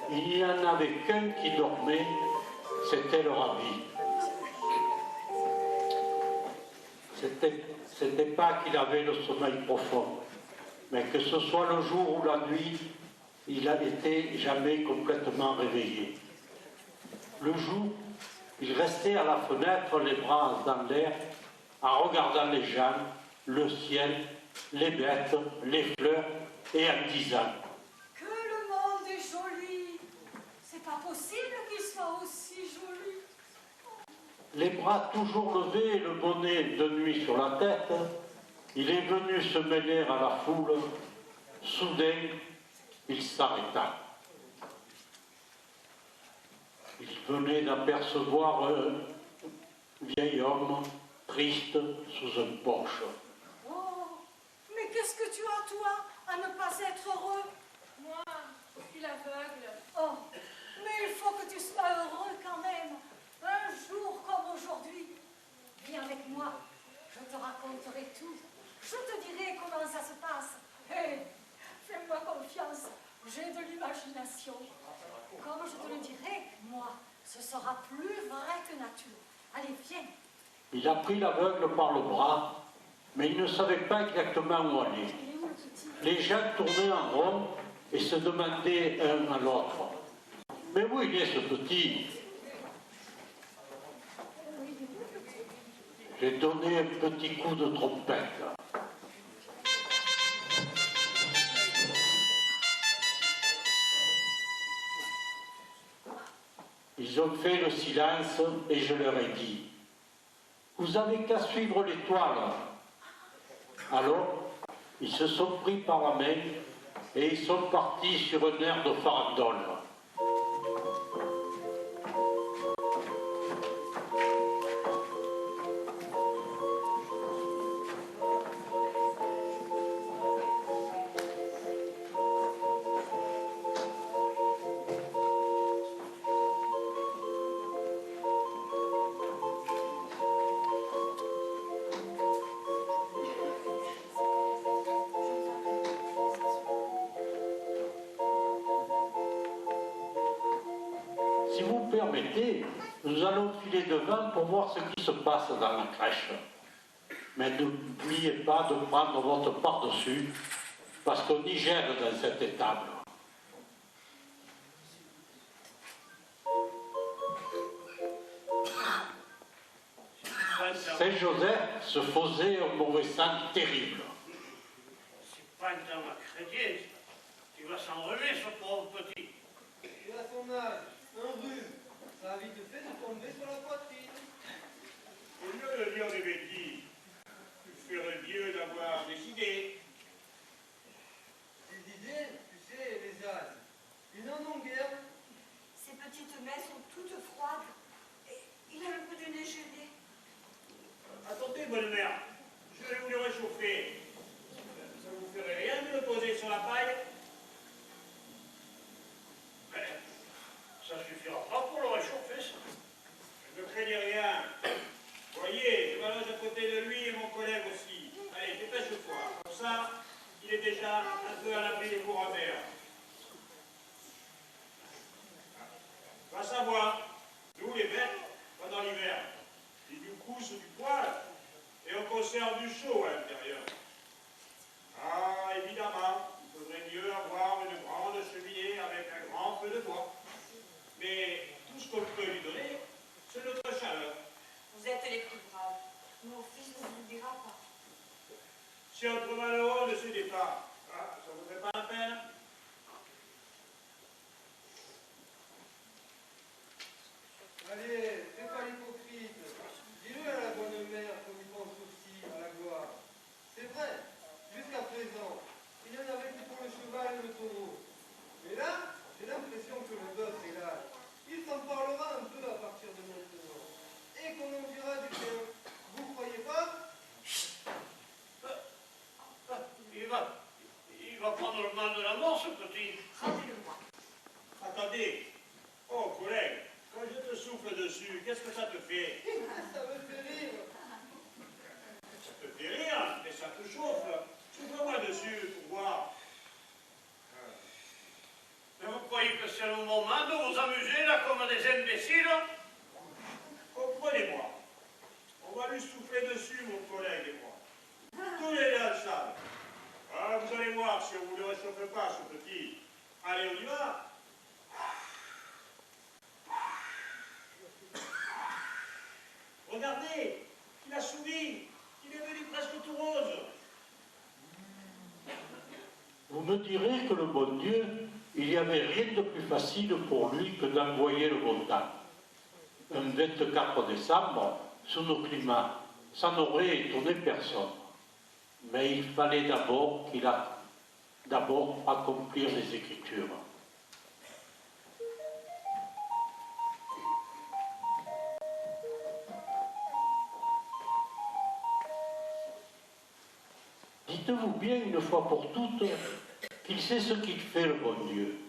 Il n'y en avait qu'un qui dormait, c'était leur habit. C'était pas qu'il avait le sommeil profond, mais que ce soit le jour ou la nuit, il n'était jamais complètement réveillé. Le jour, il restait à la fenêtre, les bras dans l'air, en regardant les gens, le ciel, les bêtes, les fleurs, et en disant « Que le monde est joli! C'est pas possible qu'il soit aussi joli! » les bras toujours levés et le bonnet de nuit sur la tête, il est venu se mêler à la foule. Soudain, il s'arrêta. Il venait d'apercevoir un vieil homme triste sous un porche. Oh, mais qu'est-ce que tu as, toi, à ne pas être heureux? Moi, je suis l'aveugle. Oh, mais il faut que tu sois heureux quand même. Un jour comme aujourd'hui. Viens avec moi, je te raconterai tout. Je te dirai comment ça se passe. Hé, Fais-moi confiance, j'ai de l'imagination. Comme je te le dirai, moi, ce sera plus vrai que nature. Allez, viens. Il a pris l'aveugle par le bras, mais il ne savait pas exactement où aller. Il est où le petit? Les gens tournaient en rond et se demandaient un à l'autre. Mais où il est ce petit? J'ai donné un petit coup de trompette. Ils ont fait le silence et je leur ai dit, vous avez qu'à suivre l'étoile. Alors, ils se sont pris par la main et ils sont partis sur un air de farandole. Si vous me permettez, nous allons filer devant pour voir ce qui se passe dans la crèche. Mais n'oubliez pas de prendre votre par-dessus, parce qu'on y gère dans cette étable. Saint-Joseph se faisait un mauvais sang terrible. C'est pas une dame chrétienne, tu vas s'enrhumer, ce pauvre petit. Et à son âge, un rhume, ça a vite fait de tomber sur la poitrine. Au lieu de dire des bêtises, tu ferais mieux d'avoir des idées. Des idées, tu sais, les âges, ils n'en ont guère. Ses petites mains sont toutes froides. Et il a le bout du nez gelé. Attendez, bonne mère, je vais vous le réchauffer. Ça vous ferait rien de le poser sur la paille? Mais ça suffira pas pour le réchauffer, ça. Ne craignez rien. Voyez, je m'allonge à côté de lui et mon collègue aussi. Allez, dépêche-toi. Comme ça, il est déjà un peu à l'abri des courants d'air. Va savoir, nous les bêtes, pendant l'hiver, il nous couche du poil et on conserve du chaud à l'intérieur. Ah, évidemment, il faudrait mieux avoir une grande cheminée avec un grand feu de bois. Mais tout ce qu'on peut lui donner, c'est notre chaleur. Vous êtes les plus braves. Mon fils ne vous le dira pas. Si entre malheureux ne s'aidait pas, ah, ça vous fait pas la peine? Allez, fais pas l'hypocrite. Dis-le à la bonne mère comme il pense aussi à la gloire. C'est vrai, jusqu'à présent, il en avait que pour le cheval et le taureau. Mais là, j'ai l'impression que le gosse est là. Il s'en parlera un peu à partir de maintenant. Et qu'on en dira du bien. Vous croyez pas? Il va prendre le mal de la mort, ce petit. Rendez-le-moi. Attendez. Oh, collègue, quand je te souffle dessus, qu'est-ce que ça te fait? Ça me fait rire. Ça te fait rire, mais ça te chauffe. Souffle-moi dessus pour voir. Mais vous croyez que c'est le moment de vous amuser là comme des imbéciles? Comprenez-moi. On va lui souffler dessus, mon collègue et moi. Tous les deux dans le sable. Ah, vous allez voir si on ne vous le réchauffe pas, ce petit. Allez, on y va. Regardez, il a souri. Il est devenu presque tout rose. Vous me direz que le bon Dieu, il n'y avait rien de plus facile pour lui que d'envoyer le beau temps. Un 24 décembre, sous nos climats, ça n'aurait étonné personne. Mais il fallait d'abord accomplir les Écritures. Dites-vous bien une fois pour toutes qu'il sait ce qu'il fait, le bon Dieu.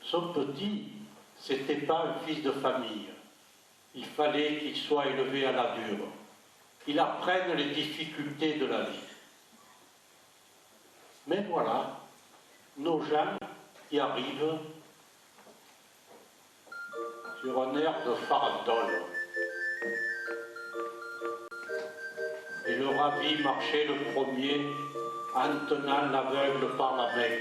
Son petit, c'était pas un fils de famille. Il fallait qu'il soit élevé à la dure, qu'il apprenne les difficultés de la vie. Mais voilà, nos gens qui arrivent sur un air de farandole. Et le rabbi marchait le premier en tenant l'aveugle par la main.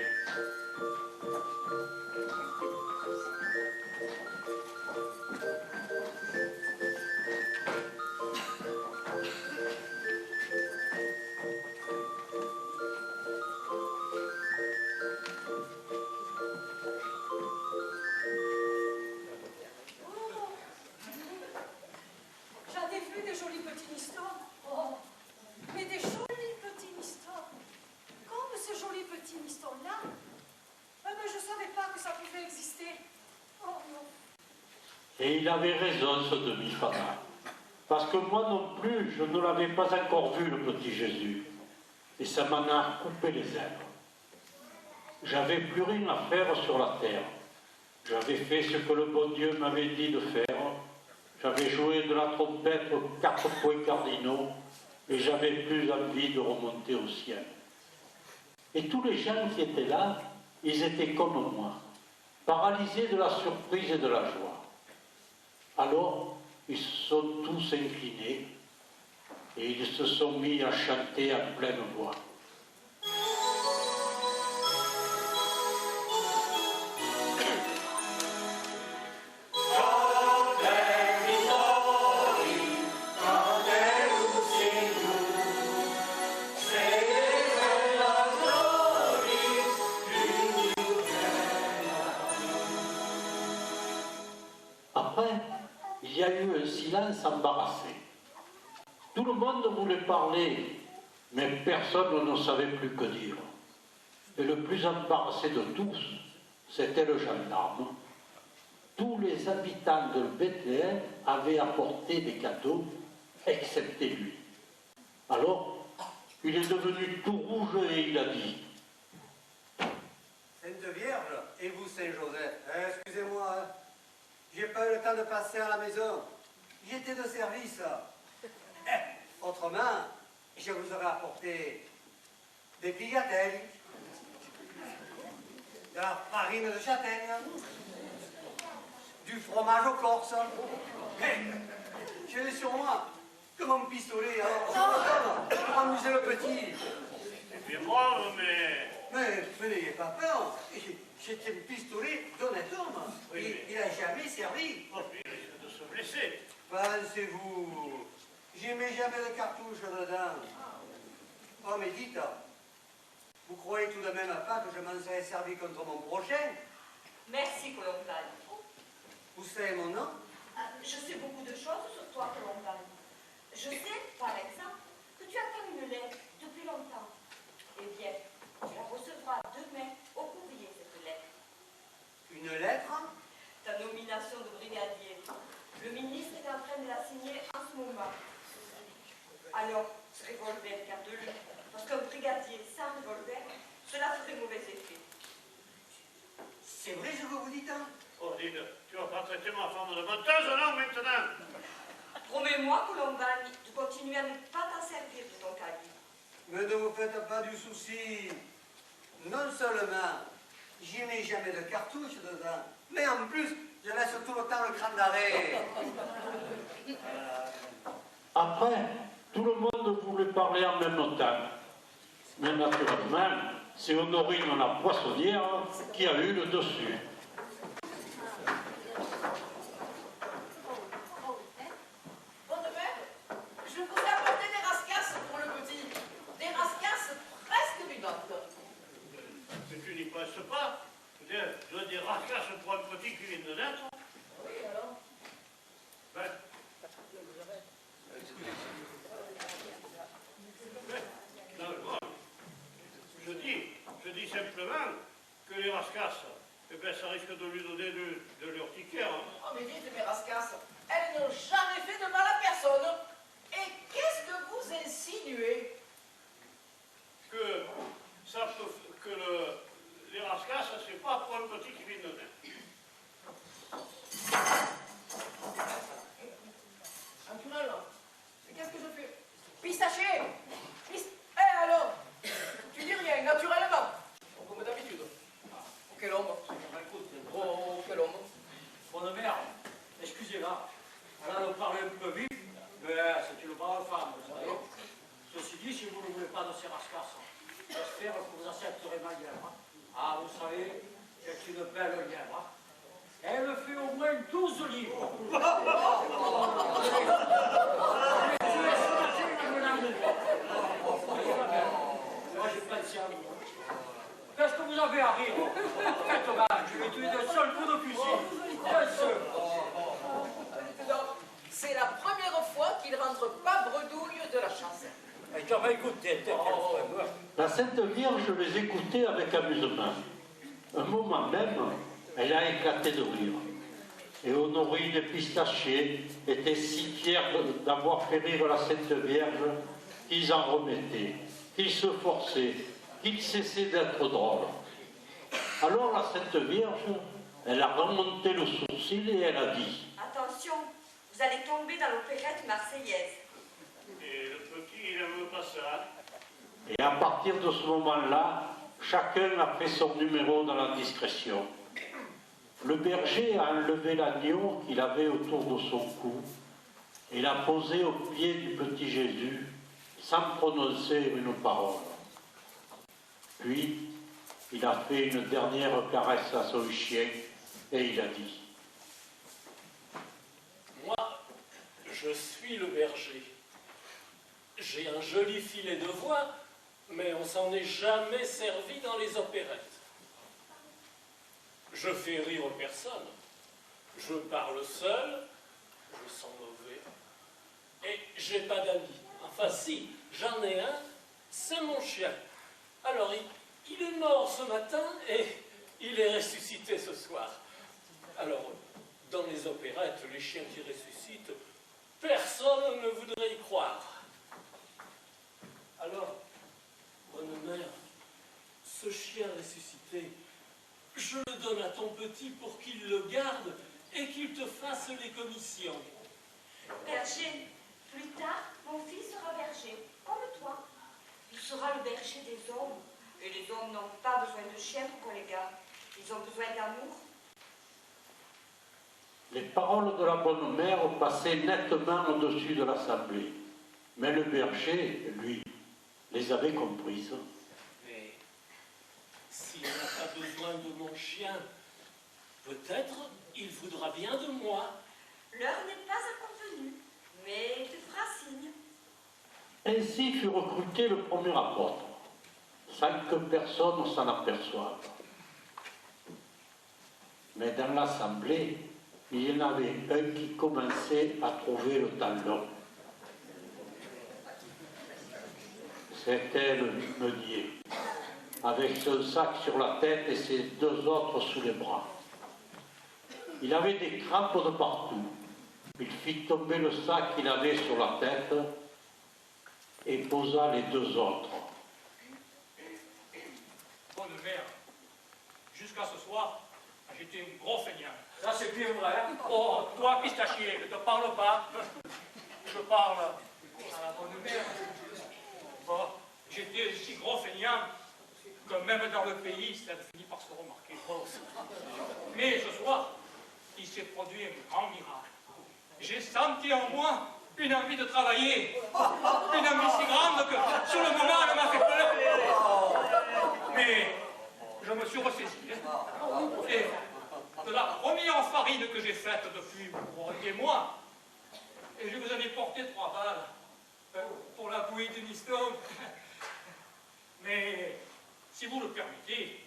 J'en ai vu des jolies petites histoires. Oh, mais des jolies petites histoires. Comme ce joli petit histoire-là. Ah ben, je ne savais pas que ça pouvait exister. Oh non. Et il avait raison, ce demi-fada. Parce que moi non plus, je ne l'avais pas encore vu, le petit Jésus. Et ça m'en a coupé les ailes. J'avais plus rien à faire sur la terre. J'avais fait ce que le bon Dieu m'avait dit de faire. J'avais joué de la trompette aux 4 points cardinaux et j'avais plus envie de remonter au ciel. Et tous les gens qui étaient là, ils étaient comme moi, paralysés de la surprise et de la joie. Alors, ils se sont tous inclinés et ils se sont mis à chanter à pleine voix. Après, il y a eu un silence embarrassé. Tout le monde voulait parler, mais personne ne savait plus que dire. Et le plus embarrassé de tous, c'était le gendarme. Tous les habitants de Bethléem avaient apporté des cadeaux, excepté lui. Alors, il est devenu tout rouge et il a dit: Sainte Vierge et vous, Saint-Joseph, excusez-moi, hein. J'ai pas eu le temps de passer à la maison. J'étais de service. Autrement, je vous aurais apporté des pigatelles, de la farine de châtaigne, du fromage au corse. Je l'ai sur moi, comme un pistolet, alors, pour amuser le petit. C'est bien brave, mais n'ayez pas peur. C'est un pistolet d'honnête homme. Oui, Il n'a jamais servi. oh, puis, il risque de se blesser. Pensez-vous, j'y mets jamais de cartouche dedans. Oh, mais dites, vous croyez tout de même pas que je m'en serais servi contre mon prochain? Merci, Colombane. Vous savez mon nom? Je sais beaucoup de choses sur toi, Colombane. Je sais, par exemple, que tu attends une lettre depuis longtemps. Eh bien, tu la recevras demain au courrier, cette lettre. Une lettre? Ta nomination de brigadier. Le ministre est en train de la signer en ce moment. Alors, ce revolver garde-le, parce qu'un brigadier sans revolver, cela ferait mauvais effet. C'est vrai ce que vous dites, hein? Oh, dis, tu vas pas traiter ma femme de menteuse, non, maintenant? Promets-moi, Colombane, de continuer à ne pas t'en servir de ton caddie. Mais ne vous faites pas du souci. Non seulement, j'y mets jamais de cartouche dedans, mais en plus, je laisse tout le temps le cran d'arrêt. Après, tout le monde voulait parler en même temps. Mais naturellement, c'est Honorine, la poissonnière, qui a eu le dessus. Bon de même, je vous ai apporté des rascasses pour le petit. Des rascasses presque vivantes. Mais tu n'y passes pas. Je dois dire rascasse pour un petit qui vient de naître. Oui, alors. Ben, non, moi, je dis simplement que les rascasses, eh ben, ça risque de lui donner de l'urticaire. Hein. Oh, mais dites, mes rascasses, elles n'ont jamais fait de mal à personne. Et qu'est-ce que vous insinuez? Que ça peut, les rascasses, c'est pas pour un petit qui vient de naître. Naturellement. Mais qu'est-ce que je fais? Pistachier! Eh alors? Tu dis rien, naturellement. Comme d'habitude. pas de Sérascasse. J'espère que vous accepterez ma lièvre. Ah, vous savez, c'est une belle lièvre. Elle fait au moins 12 livres. Moi, j'ai pas de cerveau. Qu'est-ce que vous avez à rire? Faites mal, je vais tuer d'un seul coup de fusil. Un seul. C'est la première fois qu'il rentre pas bredouille de la chasse. Et tu vas écouter, La Sainte Vierge les écoutait avec amusement. Un moment même, elle a éclaté de rire. Et Honorine et Pistachier étaient si fiers d'avoir fait rire la Sainte Vierge qu'ils en remettaient, qu'ils se forçaient, qu'ils cessaient d'être drôles. Alors la Sainte Vierge, elle a remonté le sourcil et elle a dit: Attention, vous allez tomber dans l'opérette marseillaise. Et le petit, il n'aime pas ça. Et à partir de ce moment-là, chacun a fait son numéro dans la discrétion. Le berger a enlevé l'agneau qu'il avait autour de son cou et l'a posé au pied du petit Jésus sans prononcer une parole. Puis, il a fait une dernière caresse à son chien et il a dit: Moi, je suis le berger. J'ai un joli filet de voix, mais on s'en est jamais servi dans les opérettes. Je fais rire personne. Je parle seul, je sens mauvais. Et j'ai pas d'amis. Enfin si, j'en ai un, c'est mon chien. Alors il est mort ce matin et il est ressuscité ce soir. Alors, dans les opérettes, les chiens qui ressuscitent, personne ne voudrait y croire. Alors, bonne mère, ce chien ressuscité, je le donne à ton petit pour qu'il le garde et qu'il te fasse les commissions. Berger, plus tard, mon fils sera berger, comme toi. Il sera le berger des hommes. Et les hommes n'ont pas besoin de chiens pour qu'on les garde. Ils ont besoin d'amour. Les paroles de la bonne mère passaient nettement au-dessus de l'assemblée. Mais le berger, lui, les avait comprises. Mais s'il n'a pas besoin de mon chien, peut-être il voudra bien de moi. L'heure n'est pas accomplie, mais il te fera signe. Ainsi fut recruté le premier apôtre, sans que personne s'en aperçoive. Mais dans l'assemblée, il y en avait un qui commençait à trouver le temps long. C'était le meunier, avec son sac sur la tête et ses deux autres sous les bras. Il avait des crampes de partout. Il fit tomber le sac qu'il avait sur la tête et posa les deux autres. Bonne mère, jusqu'à ce soir, j'étais un gros feignant. Ça, c'est bien vrai. Oh, toi, Pistachier, ne te parle pas. Je parle à la bonne mère. Bon, j'étais si gros feignant que même dans le pays, ça a fini par se remarquer. Mais ce soir, il s'est produit un grand miracle. J'ai senti en moi une envie de travailler. Une envie si grande que, sur le moment, elle m'a fait peur. Mais je me suis ressaisi. Et de la première farine que j'ai faite depuis des mois, et je vous avais porté 3 balles pour la bouillie de Niston. Mais si vous le permettez,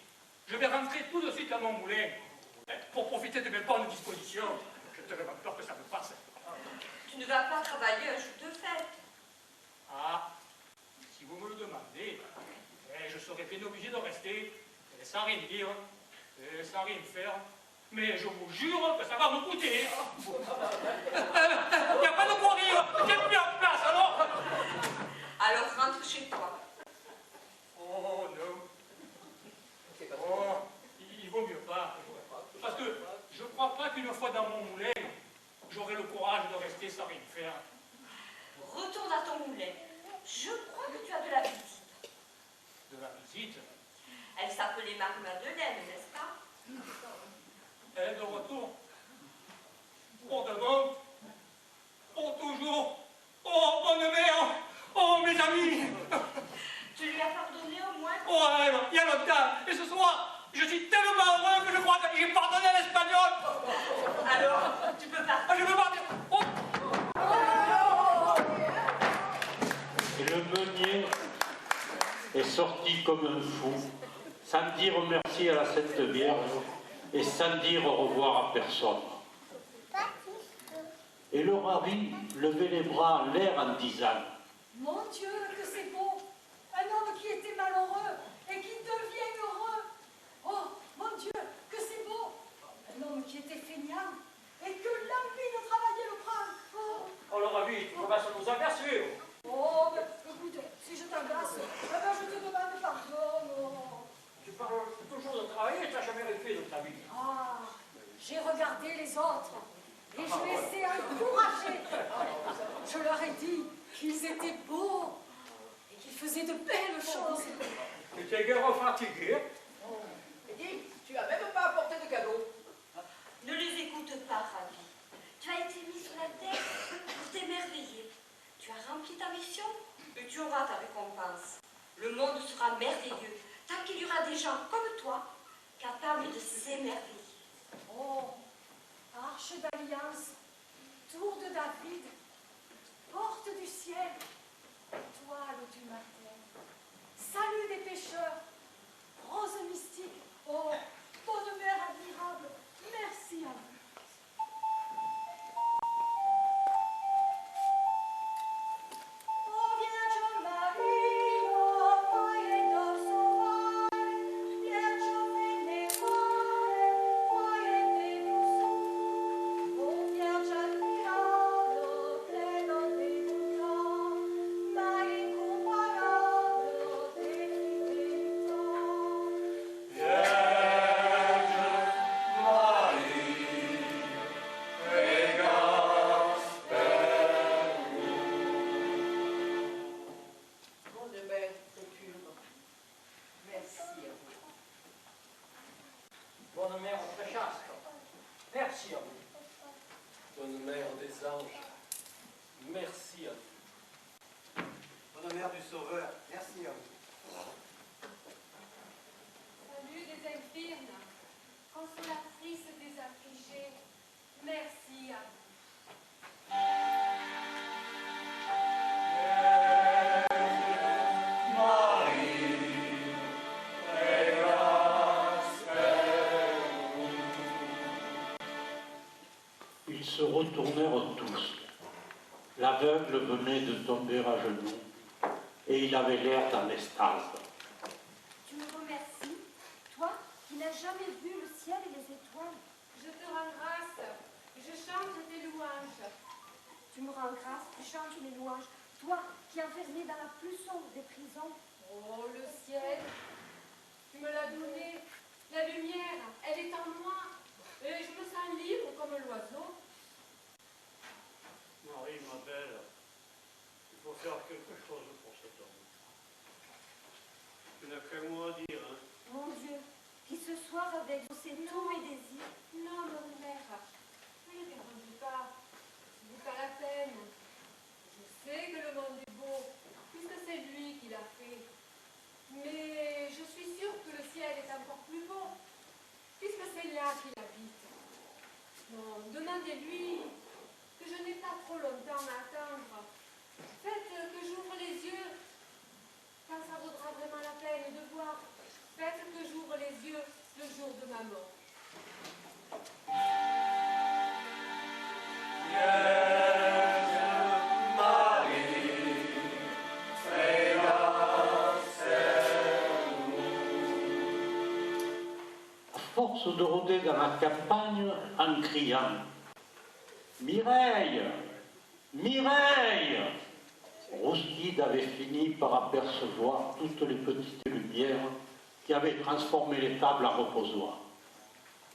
je vais rentrer tout de suite à mon moulin pour profiter de mes bonnes dispositions. J'ai tellement peur que ça me passe. Tu ne vas pas travailler un jour de fête. Ah, si vous me le demandez, je serais bien obligé de rester, sans rien dire, sans rien faire. Mais je vous jure que ça va me coûter. Il n'y a pas de quoi rire, j'ai plus en place, alors. Alors rentre chez toi. Oh non. Oh, il vaut mieux pas. Parce que je ne crois pas qu'une fois dans mon moulin, j'aurai le courage de rester sans rien faire. Retourne à ton moulin. Je crois que tu as de la visite. De la visite? Elle s'appelait Marie-Madeleine, n'est-ce pas? Elle est de retour. Pour de bon. Pour toujours. Oh, bonne mère. Oh, mes amis. est sorti comme un fou, sans dire merci à la Sainte Vierge et sans dire au revoir à personne. Et le rabbi levait les bras en l'air en disant « Mon Dieu, que c'est beau! Un homme qui était malheureux et qui devient heureux! Oh, mon Dieu, que c'est beau! Un homme qui était feignant et que l'envie de travailler le prend! Oh, Oh, le rabbi, tu peux pas se nous apercevoir. oh ben, écoute, si je t'agace, eh ben, je te demande pardon. Oh. Tu parles toujours de travailler, tu n'as jamais rien fait de ta vie. Ah, j'ai regardé les autres et je les ai encouragés. Je leur ai dit qu'ils étaient beaux et qu'ils faisaient de belles choses. Tu t'es guère fatigué. Et dis, tu as même pas apporté de cadeau. Ne les écoute pas, Ravi. Tu as été mis sur la terre pour t'émerveiller. Tu as rempli ta mission et tu auras ta récompense. Le monde sera merveilleux tant qu'il y aura des gens comme toi capables de s'émerveiller. Oh, arche d'alliance, tour de David, porte du ciel, toile du matin, salut des pécheurs, rose mystique, oh, bonne mère admirable, merci à vous. Oh, Vierge Marie, oh, foyer d'or sauvage, Vierge vénérable, foyer des douceurs, oh, Vierge admirable, pleine en dégoûtant, ma incomparable, délivrée du temps. Bonne mère très pure, merci à vous. Bonne mère très chaste. Merci à vous. Bonne mère des anges, merci à vous. Bonne mère du Sauveur, merci à vous. Salut des infirmes, consolatrice des affligés, merci à vous. Ils se retournèrent tous. L'aveugle venait de tomber à genoux et il avait l'air d'un extase. Tu me remercies, toi qui n'as jamais vu le ciel et les étoiles. Je te rends grâce, je chante tes louanges. Tu me rends grâce, tu chantes mes louanges. Toi qui enfermé dans la plus sombre des prisons. Oh, le ciel, tu me l'as donné. La lumière, elle est en moi. Et je me sens libre comme l'oiseau. Marie, ma belle, il faut faire quelque chose pour cet homme. Tu n'as qu'un mot à dire, hein? Mon Dieu, qui ce soir avec vous, c'est tous mes désirs. Non, mon mère, ne les dérangez pas. Ce n'est pas la peine. Je sais que le monde est beau, puisque c'est lui qui l'a fait. Mais je suis sûre que le ciel est encore plus beau, puisque c'est là qu'il habite. Non, demandez-lui que je n'ai pas trop longtemps à attendre. Faites que j'ouvre les yeux quand ça vaudra vraiment la peine de voir. Faites que j'ouvre les yeux le jour de ma mort. À force de rôder dans la campagne en criant « Mireille! Mireille !» Roustide avait fini par apercevoir toutes les petites lumières qui avaient transformé les tables en reposoirs.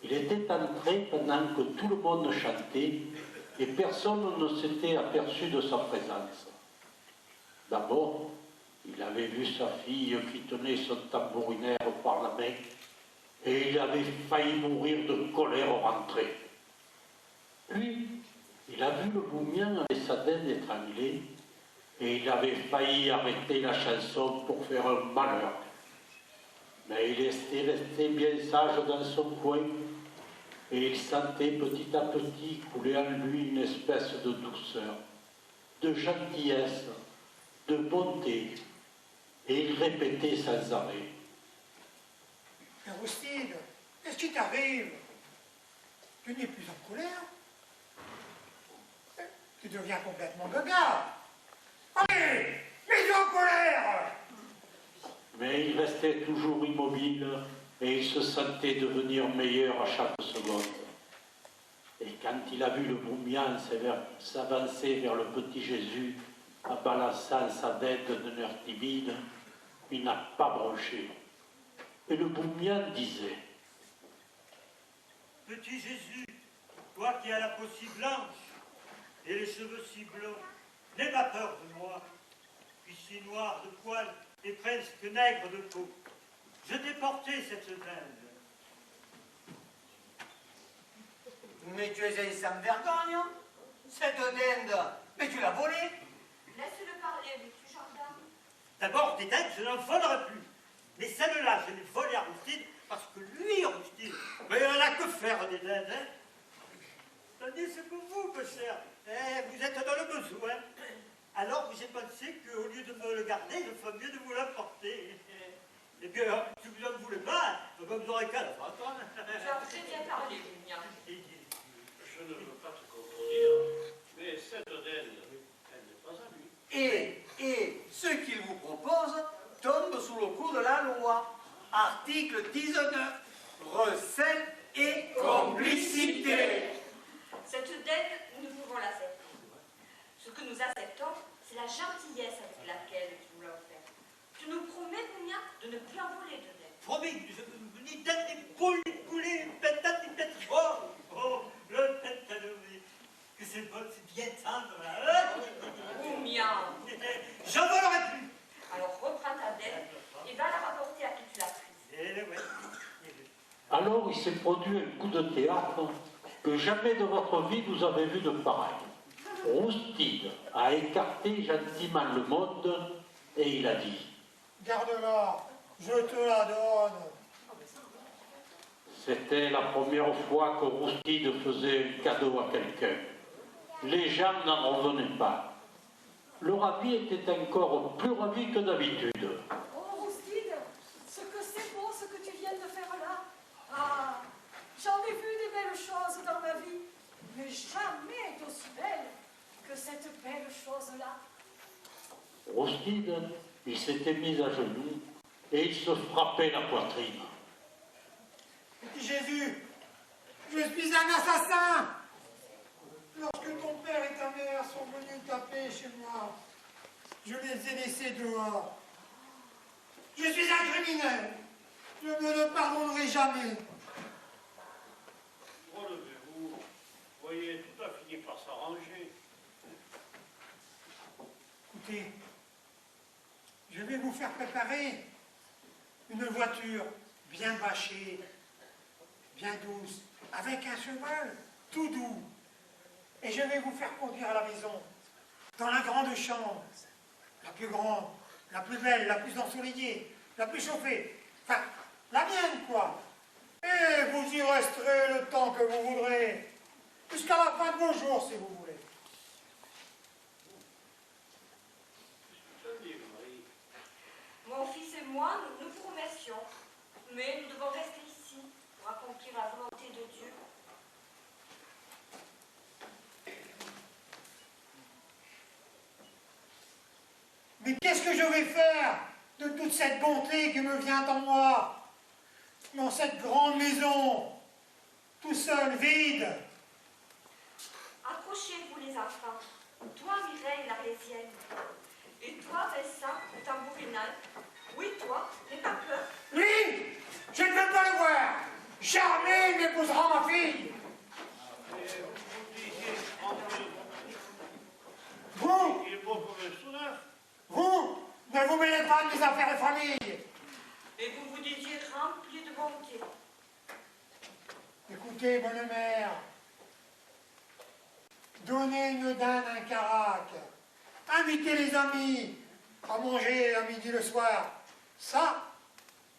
Il était entré pendant que tout le monde chantait et personne ne s'était aperçu de sa présence. D'abord, il avait vu sa fille qui tenait son tambourinaire par la main et il avait failli mourir de colère au rentrée. Puis, il a vu le boumien avec sa dinde étranglée et il avait failli arrêter la chanson pour faire un malheur. Mais il était resté bien sage dans son coin et il sentait petit à petit couler en lui une espèce de douceur, de gentillesse, de bonté. et il répétait sans arrêt. Mais Roustide, qu'est-ce qui t'arrive? Tu n'es plus en colère? Tu deviens complètement gaga. Allez, mets-toi en colère! Mais il restait toujours immobile et il se sentait devenir meilleur à chaque seconde. Et quand il a vu le Broumian s'avancer vers le petit Jésus en balançant sa tête d'un air timide, il n'a pas bronché. Et le Broumian disait: Petit Jésus, toi qui as la peau si blanche et les cheveux si blonds, n'aie pas peur de moi. Je suis si noir de poils et presque nègre de peau. Je t'ai porté cette dinde. Mais tu es un sans-vergogne, cette dinde. Mais tu l'as volée. Laisse-le parler, monsieur gendarme. D'abord, des dindes, je n'en volerai plus. Mais celle-là, je l'ai volée à Roustide parce que lui, Roustide, mais il n'en a que faire des dindes, hein. Tenez ce que vous, peu cher. Vous êtes dans le besoin. Alors j'ai pensé qu'au lieu de me le garder, il ferait mieux de vous l'apporter. Et bien, si vous ne voulez pas, vous aurez qu'à la vendre. Tu as très bien parlé, Broumian. Je ne veux pas te contredire, mais cette dinde, elle n'est pas à lui. Et ce qu'il vous propose tombe sous le coup de la loi. Article 19. Recette et complicité. Cette dette, nous pouvons l'accepter. Ce que nous acceptons, c'est la gentillesse avec laquelle tu nous l'as offert. Tu nous promets, Broumian, de ne plus en voler de dette. Promis, ni dinde, ni poulet, patate, ni pète. Oh, le pétalo, que c'est bon, c'est bien tendre, là. Broumian. J'en volerai plus. Alors reprends ta dette et va la rapporter à qui tu l'as prise. Alors il s'est produit un coup de théâtre que jamais de votre vie vous avez vu de pareil. Roustide a écarté gentiment le monde et il a dit: Garde-la, je te la donne. C'était la première fois que Roustide faisait un cadeau à quelqu'un. Les gens n'en revenaient pas. Le ravi était encore plus ravi que d'habitude. Oh, Roustide, ce que c'est beau ce que tu viens de faire là. Ah, j'en ai vu des belles choses dans ma vie, mais jamais d'aussi belle que cette belle chose-là. Roustide, il s'était mis à genoux et il se frappait la poitrine. Petit Jésus, je suis un assassin. Lorsque ton père et ta mère sont venus taper chez moi, je les ai laissés dehors. Je suis un criminel. Je ne le pardonnerai jamais. Relevez-vous. Voyez, tout a fini par s'arranger. Écoutez, je vais vous faire préparer une voiture bien bâchée, bien douce, avec un cheval tout doux. Et je vais vous faire conduire à la maison, dans la grande chambre, la plus grande, la plus belle, la plus ensoleillée, la plus chauffée. Enfin, la mienne, quoi. Et vous y resterez le temps que vous voudrez, jusqu'à la fin de vos jours, si vous voulez. Mon fils et moi, nous nous remercions, mais nous devons rester ici pour accomplir la volonté de Dieu. Mais qu'est-ce que je vais faire de toute cette bonté qui me vient en moi, dans cette grande maison, tout seul, vide? Accrochez-vous les enfants, toi Mireille l'Arlésienne, et toi Vincent le tambourinal. Oui, toi, n'aie pas peur. Lui, je ne veux pas le voir. Jamais il m'épousera ma fille. Vous, Il est beau comme un sourire. vous, ne vous mêlez pas de mes affaires de famille. Et vous vous disiez rempli de bonté. Écoutez, bonne mère, donnez une dinde à un carac, invitez les amis à manger à midi le soir. Ça,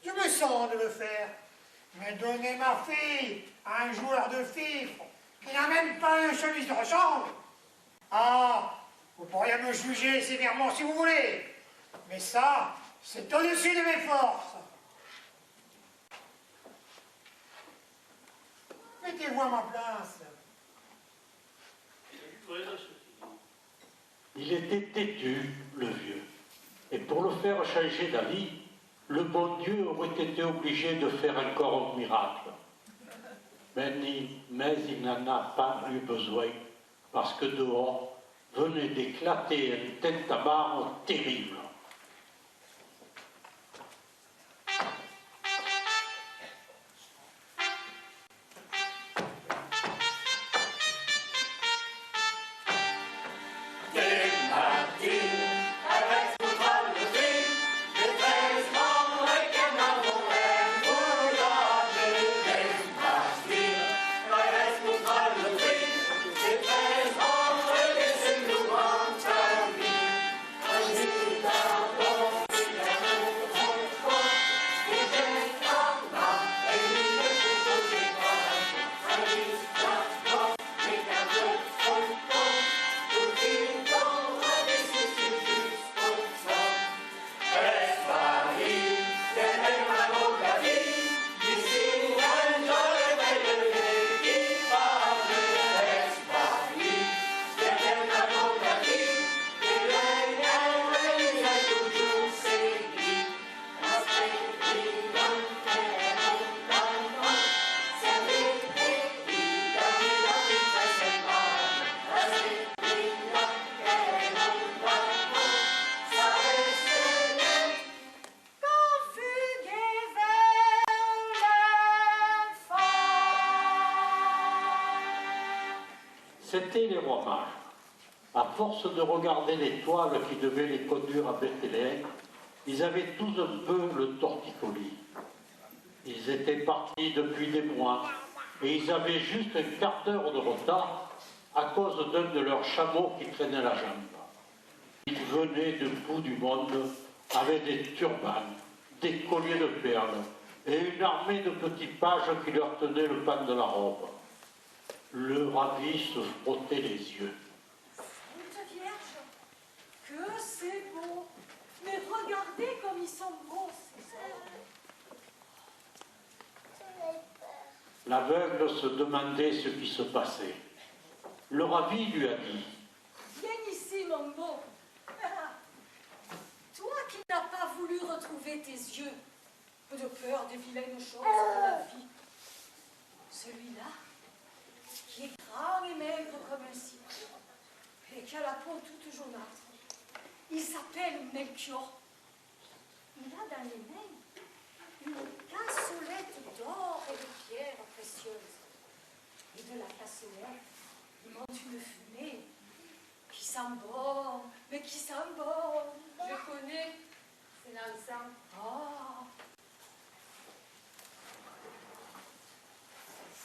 je me sens de le faire. Mais donnez ma fille à un joueur de fifre qui n'a même pas une chemise de rechange. Ah, vous pourriez me juger sévèrement si vous voulez. Mais ça, C'est au-dessus de mes forces. Mettez-vous à ma place. Il était têtu, le vieux. Et pour le faire changer d'avis, le bon Dieu aurait été obligé de faire encore un miracle. Mais il n'en a pas eu besoin, parce que dehors venait d'éclater un tintamarre terrible. C'étaient les rois mages. À force de regarder l'étoile qui devait les conduire à Bethléem, ils avaient tous un peu le torticolis. Ils étaient partis depuis des mois et ils avaient juste un quart d'heure de retard à cause d'un de leurs chameaux qui traînait la jambe. Ils venaient de bout du monde avec des turbans, des colliers de perles et une armée de petits pages qui leur tenaient le pan de la robe. Le ravi se frottait les yeux. Sainte Vierge, que c'est beau! Mais regardez comme ils sont beaux, ces hommes! L'aveugle se demandait ce qui se passait. Le ravi lui a dit: Viens ici, mon beau. Toi qui n'as pas voulu retrouver tes yeux, de peur des vilaines choses de la vie. Celui-là, qui est grand et maigre comme un cyprès, et qui a la peau toute jaunâtre, il s'appelle Melchior. Il a dans les mains une cassolette d'or et de pierres précieuses. Et de la cassolette, il monte une fumée qui sent bon, mais qui sent bon. Je connais, c'est l'encens. Oh.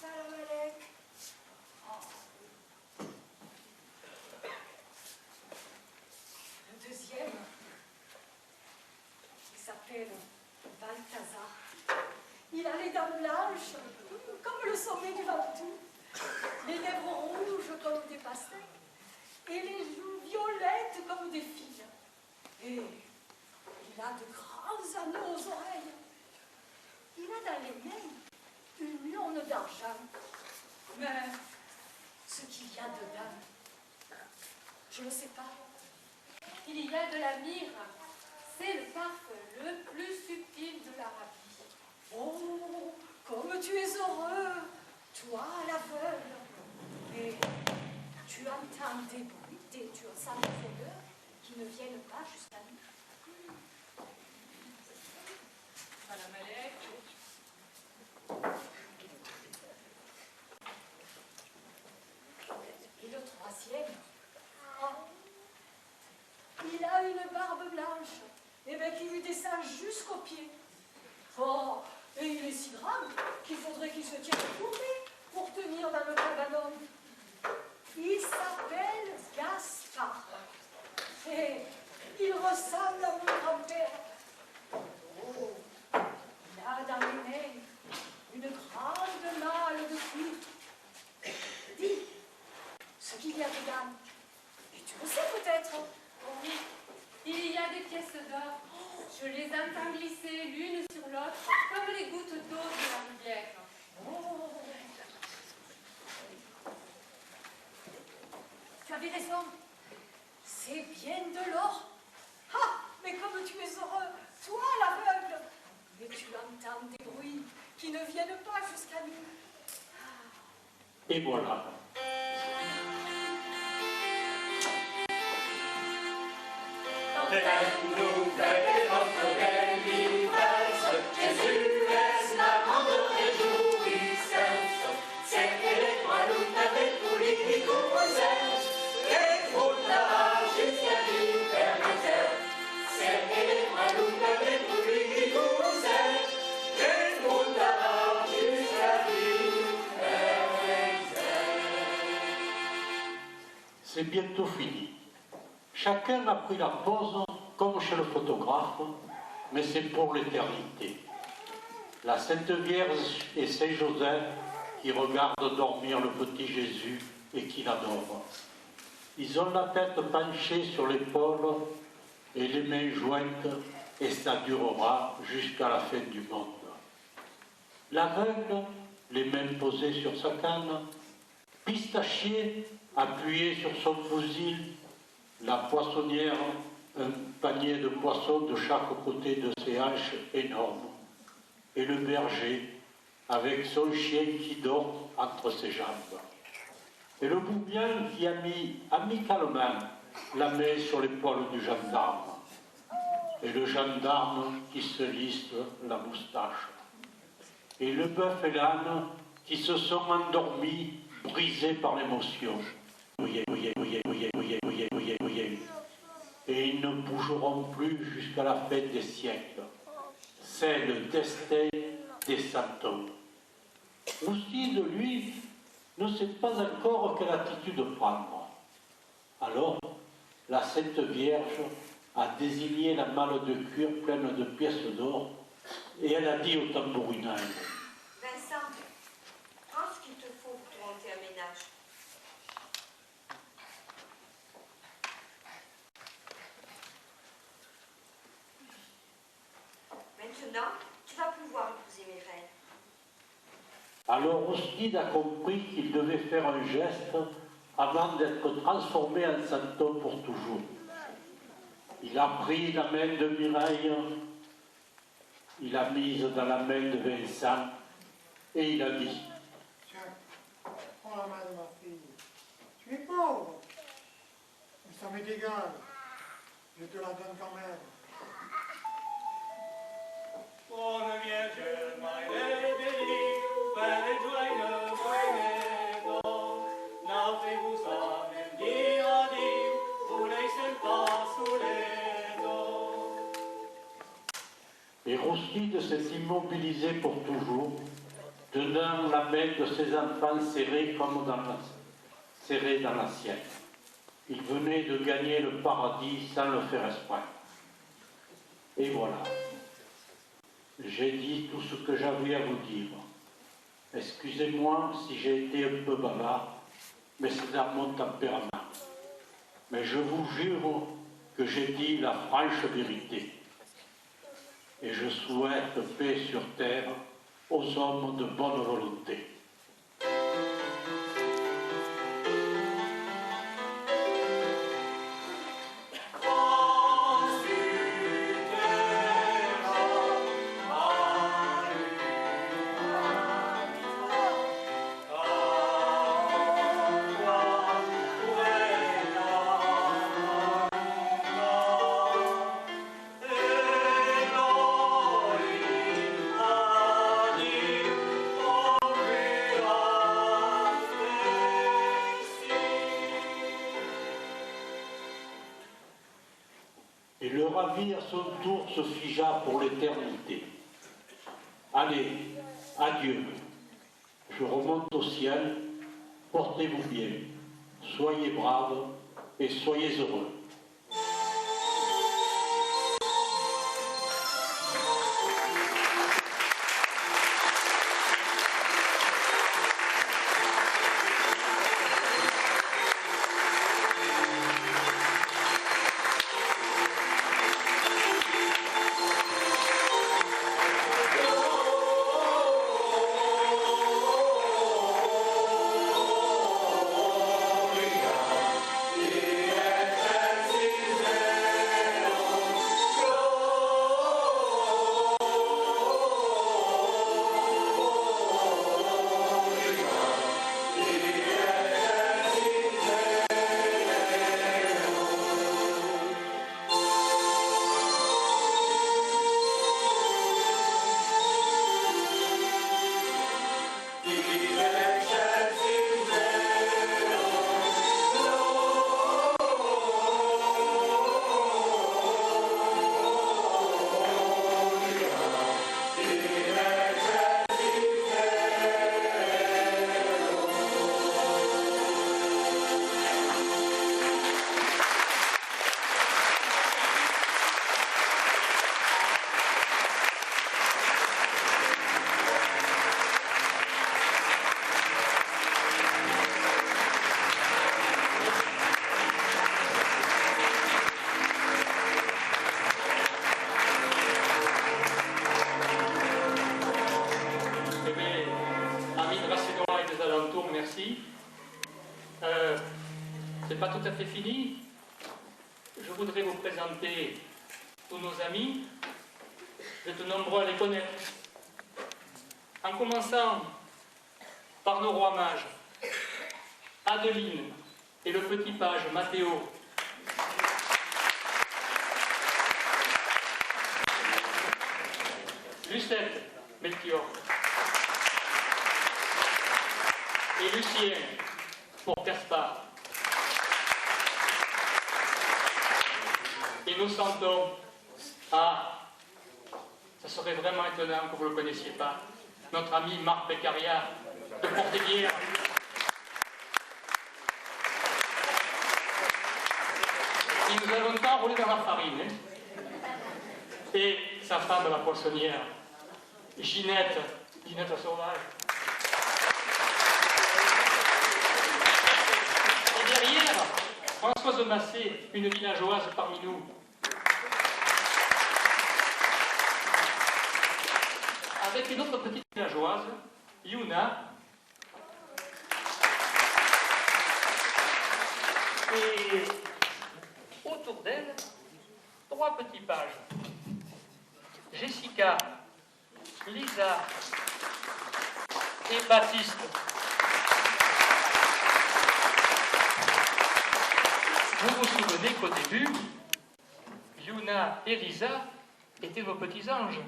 Salam alek. Oh. Le deuxième, il s'appelle Balthazar. Il a les dents blanches, comme le sommet du Ventoux, les lèvres rouges comme des pastèques, et les joues violettes comme des filles. Et il a de grands anneaux aux oreilles. Il a dans les mains une urne d'argent. Mais ce qu'il y a dedans, je ne sais pas. Il y a de la myrrhe. C'est le parfum le plus subtil de l'Arabie. Oh, comme tu es heureux, toi l'aveugle. Et tu entends des bruits, tu ressens des odeurs qui ne viennent pas jusqu'à nous. Madame Alec. Et le troisième, il a une barbe blanche, et bien qui lui descend jusqu'aux pieds. Oh, et il est si grand qu'il faudrait qu'il se tienne courbé pour tenir dans le cabanon. Il s'appelle Gaspard. Et il ressemble à mon grand-père. Oh, il a dans les mains une grande malle de cuivre. Dis, ce qu'il y a dedans, et tu le sais peut-être. Oui, il y a des pièces d'or. Je les vont glisser l'une sur l'autre comme les gouttes d'eau de la rivière. Tu avais raison. C'est bien de l'or. Ah, mais comme tu es heureux, toi l'aveugle. Mais tu entends des bruits qui ne viennent pas jusqu'à nous. Et voilà. Nouvelle notre délivrance, Jésus est la grande réjouissance. C'est l'étoile où t'avais pour lui commencer, et pour là jusqu'à l'éternité. C'est l'étoile où t'avais pour lui commencer, et pour là jusqu'à l'éternité. C'est bientôt fini. Chacun a pris la pose comme chez le photographe, mais c'est pour l'éternité. La Sainte Vierge et Saint Joseph qui regardent dormir le petit Jésus et qui l'adorent. Ils ont la tête penchée sur l'épaule et les mains jointes, et ça durera jusqu'à la fin du monde. L'aveugle, les mains posées sur sa canne, pistachier appuyé sur son fusil, la poissonnière, un panier de poissons de chaque côté de ses hanches énormes, et le berger, avec son chien qui dort entre ses jambes, et le bourbian qui a mis amicalement la main sur l'épaule du gendarme, et le gendarme qui se lisse la moustache, et le bœuf et l'âne qui se sont endormis, brisés par l'émotion. Et ils ne bougeront plus jusqu'à la fin des siècles. C'est le destin des santons. Aussi, de lui, ne sait pas encore quelle attitude prendre. Alors, la Sainte Vierge a désigné la malle de cuir pleine de pièces d'or, et elle a dit au tambourinage: Vincent, prends ce qu'il te faut pour monter un ménage. Maintenant, tu vas pouvoir épouser mes reines. Alors Oustide a compris qu'il devait faire un geste avant d'être transformé en santon pour toujours. Il a pris la main de Mireille, il l'a mise dans la main de Vincent et il a dit: Tiens, prends la main de ma fille. Tu es pauvre, mais ça m'est égal. Je te la donne quand même. Bonne Vierge, my lady, belle et joyeuse, venez donc, n'avez-vous à même dire à dire, vous laissez pas sous les dos. Et Roustide s'est immobilisé pour toujours, tenant la main de ses enfants serrée comme serrée dans la sienne. Il venait de gagner le paradis sans le faire exprès. Et voilà. J'ai dit tout ce que j'avais à vous dire. Excusez-moi si j'ai été un peu bavard, mais c'est dans mon tempérament. Mais je vous jure que j'ai dit la franche vérité. Et je souhaite paix sur terre aux hommes de bonne volonté. Et le ravi à son tour se figea pour l'éternité. Allez, adieu. Je remonte au ciel, portez-vous bien, soyez braves et soyez heureux. c'est pas tout à fait fini. Je voudrais vous présenter tous nos amis. Vous êtes nombreux à les connaître. En commençant par nos rois mages, Adeline et le petit page Mathéo. Lucette, Melchior. Et Lucien, pour Gaspard. Et nous sentons, ça serait vraiment étonnant que vous ne le connaissiez pas, notre ami Marc Beccaria de Portéguière. Il nous a longtemps roulé dans la farine. Et sa femme, la poissonnière, Ginette la sauvage. Et derrière, Françoise Massé, une villageoise parmi nous. Avec une autre petite villageoise, Yuna. Et autour d'elle, 3 petits pages. Jessica, Lisa et Baptiste. Vous vous souvenez qu'au début, Yuna et Lisa étaient nos petits anges.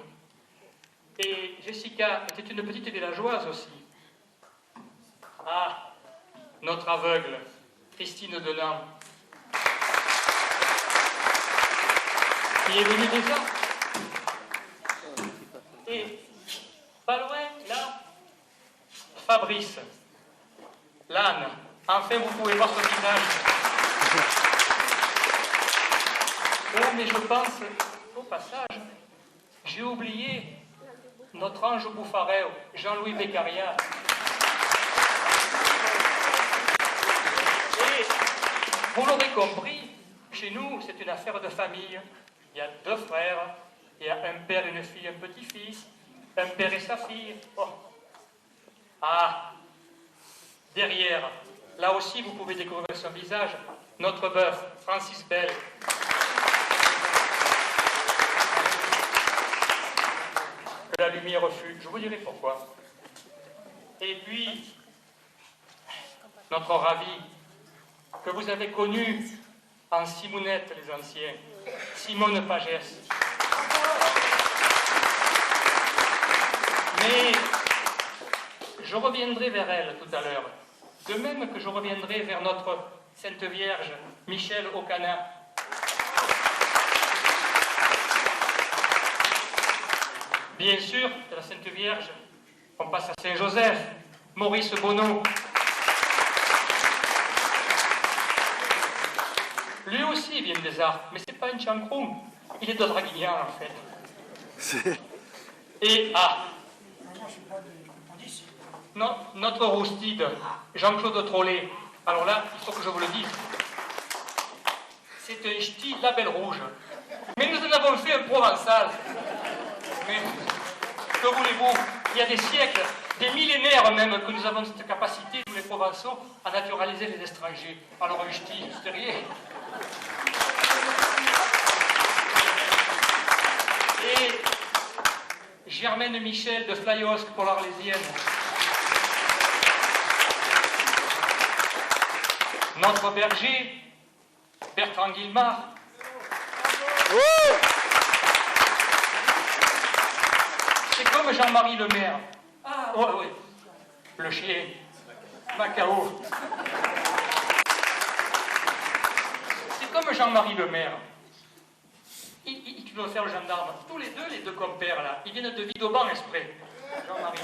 Et Jessica était une petite villageoise aussi. Ah, notre aveugle, Christine Denam, qui est venue déjà. Et pas loin, là, Fabrice, l'âne. Enfin, vous pouvez voir son visage. Oh, mais je pense, au passage, j'ai oublié notre ange bouffarel, Jean-Louis Beccaria. Et vous l'aurez compris, chez nous, c'est une affaire de famille. Il y a 2 frères, il y a un père, une fille, un petit-fils, un père et sa fille. Oh. Ah, derrière, là aussi vous pouvez découvrir son visage, notre bœuf, Francis Bell. Que la lumière fut, je vous dirai pourquoi. Et puis, notre ravi, que vous avez connu en Simonette, les anciens, Simone Pagès. Mais je reviendrai vers elle tout à l'heure, de même que je reviendrai vers notre Sainte Vierge, Michel Ocana. Bien sûr, de la Sainte Vierge, on passe à Saint-Joseph, Maurice Bonneau. Lui aussi il vient des Arts, mais c'est pas un chancroum, il est de Draguignan en fait. Et non, notre roustide, Jean-Claude Trollet. Alors là, il faut que je vous le dise. C'est un ch'ti label rouge. Mais nous en avons fait un provençal. Mais que voulez-vous? Il y a des siècles, des millénaires même, que nous avons cette capacité, nous les Provençaux, à naturaliser les étrangers. Alors un ch'ti, c'est rien. Et Germaine Michel de Flyosque pour l'Arlésienne. Notre berger, Bertrand Guillemard. C'est comme Jean-Marie Le Maire. Ah oui, le chien, Macao. C'est comme Jean-Marie Le Maire. Il doit faire le gendarme. Tous les deux compères là, ils viennent de Vidauban exprès. Jean-Marie.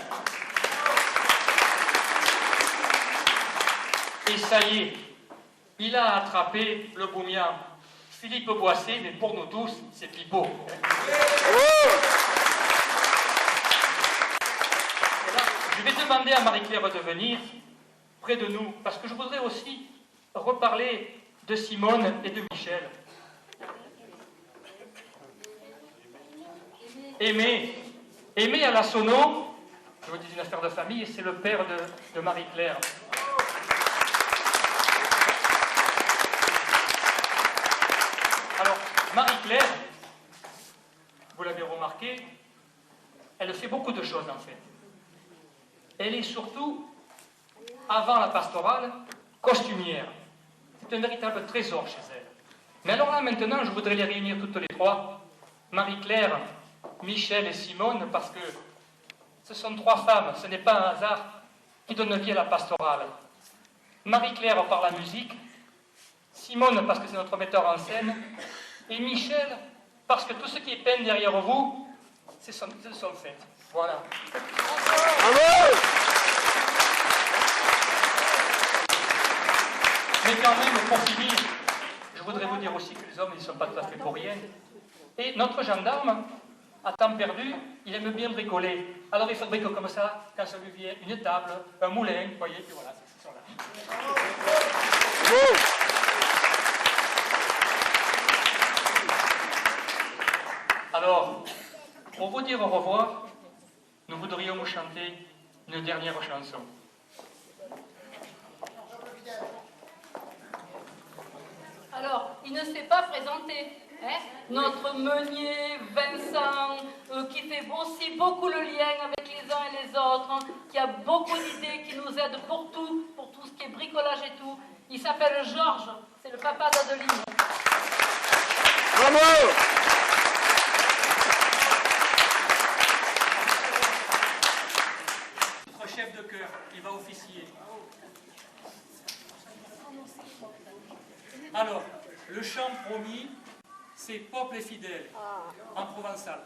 Et ça y est, il a attrapé le boumian. Philippe Boissé, mais pour nous tous, c'est Pipo. Je vais demander à Marie-Claire de venir près de nous, parce que je voudrais aussi reparler de Simone et de Michel. Aimé à la Sono, je vous dis une affaire de famille, et c'est le père de Marie-Claire. Alors, Marie-Claire, vous l'avez remarqué, elle fait beaucoup de choses en fait. Elle est surtout, avant la pastorale, costumière. C'est un véritable trésor chez elle. Mais alors là, maintenant, je voudrais les réunir toutes les trois. Marie-Claire, Michel et Simone, parce que ce sont trois femmes, ce n'est pas un hasard, qui donnent vie à la pastorale. Marie-Claire par la musique, Simone parce que c'est notre metteur en scène, et Michel parce que tout ce qui est peint derrière vous, ce sont faites. Voilà. Bravo! Mais quand même, pour finir, je voudrais vous dire aussi que les hommes, ils ne sont pas tout à fait pour rien. Et notre gendarme, à temps perdu, il aime bien bricoler. Alors il fabrique comme ça, quand ça lui vient, une table, un moulin, vous voyez, puis voilà, c'est ça là. Alors, pour vous dire au revoir, nous voudrions vous chanter une dernière chanson. Alors, il ne s'est pas présenté. Hein? Notre meunier, Vincent, qui fait aussi beaucoup le lien avec les uns et les autres, hein, qui a beaucoup d'idées, qui nous aide pour tout ce qui est bricolage et tout. Il s'appelle Georges, c'est le papa d'Adeline. Bravo! Notre chef de chœur, il va officier. Alors, le chant promis, c'est Peuple et fidèle, en provençal.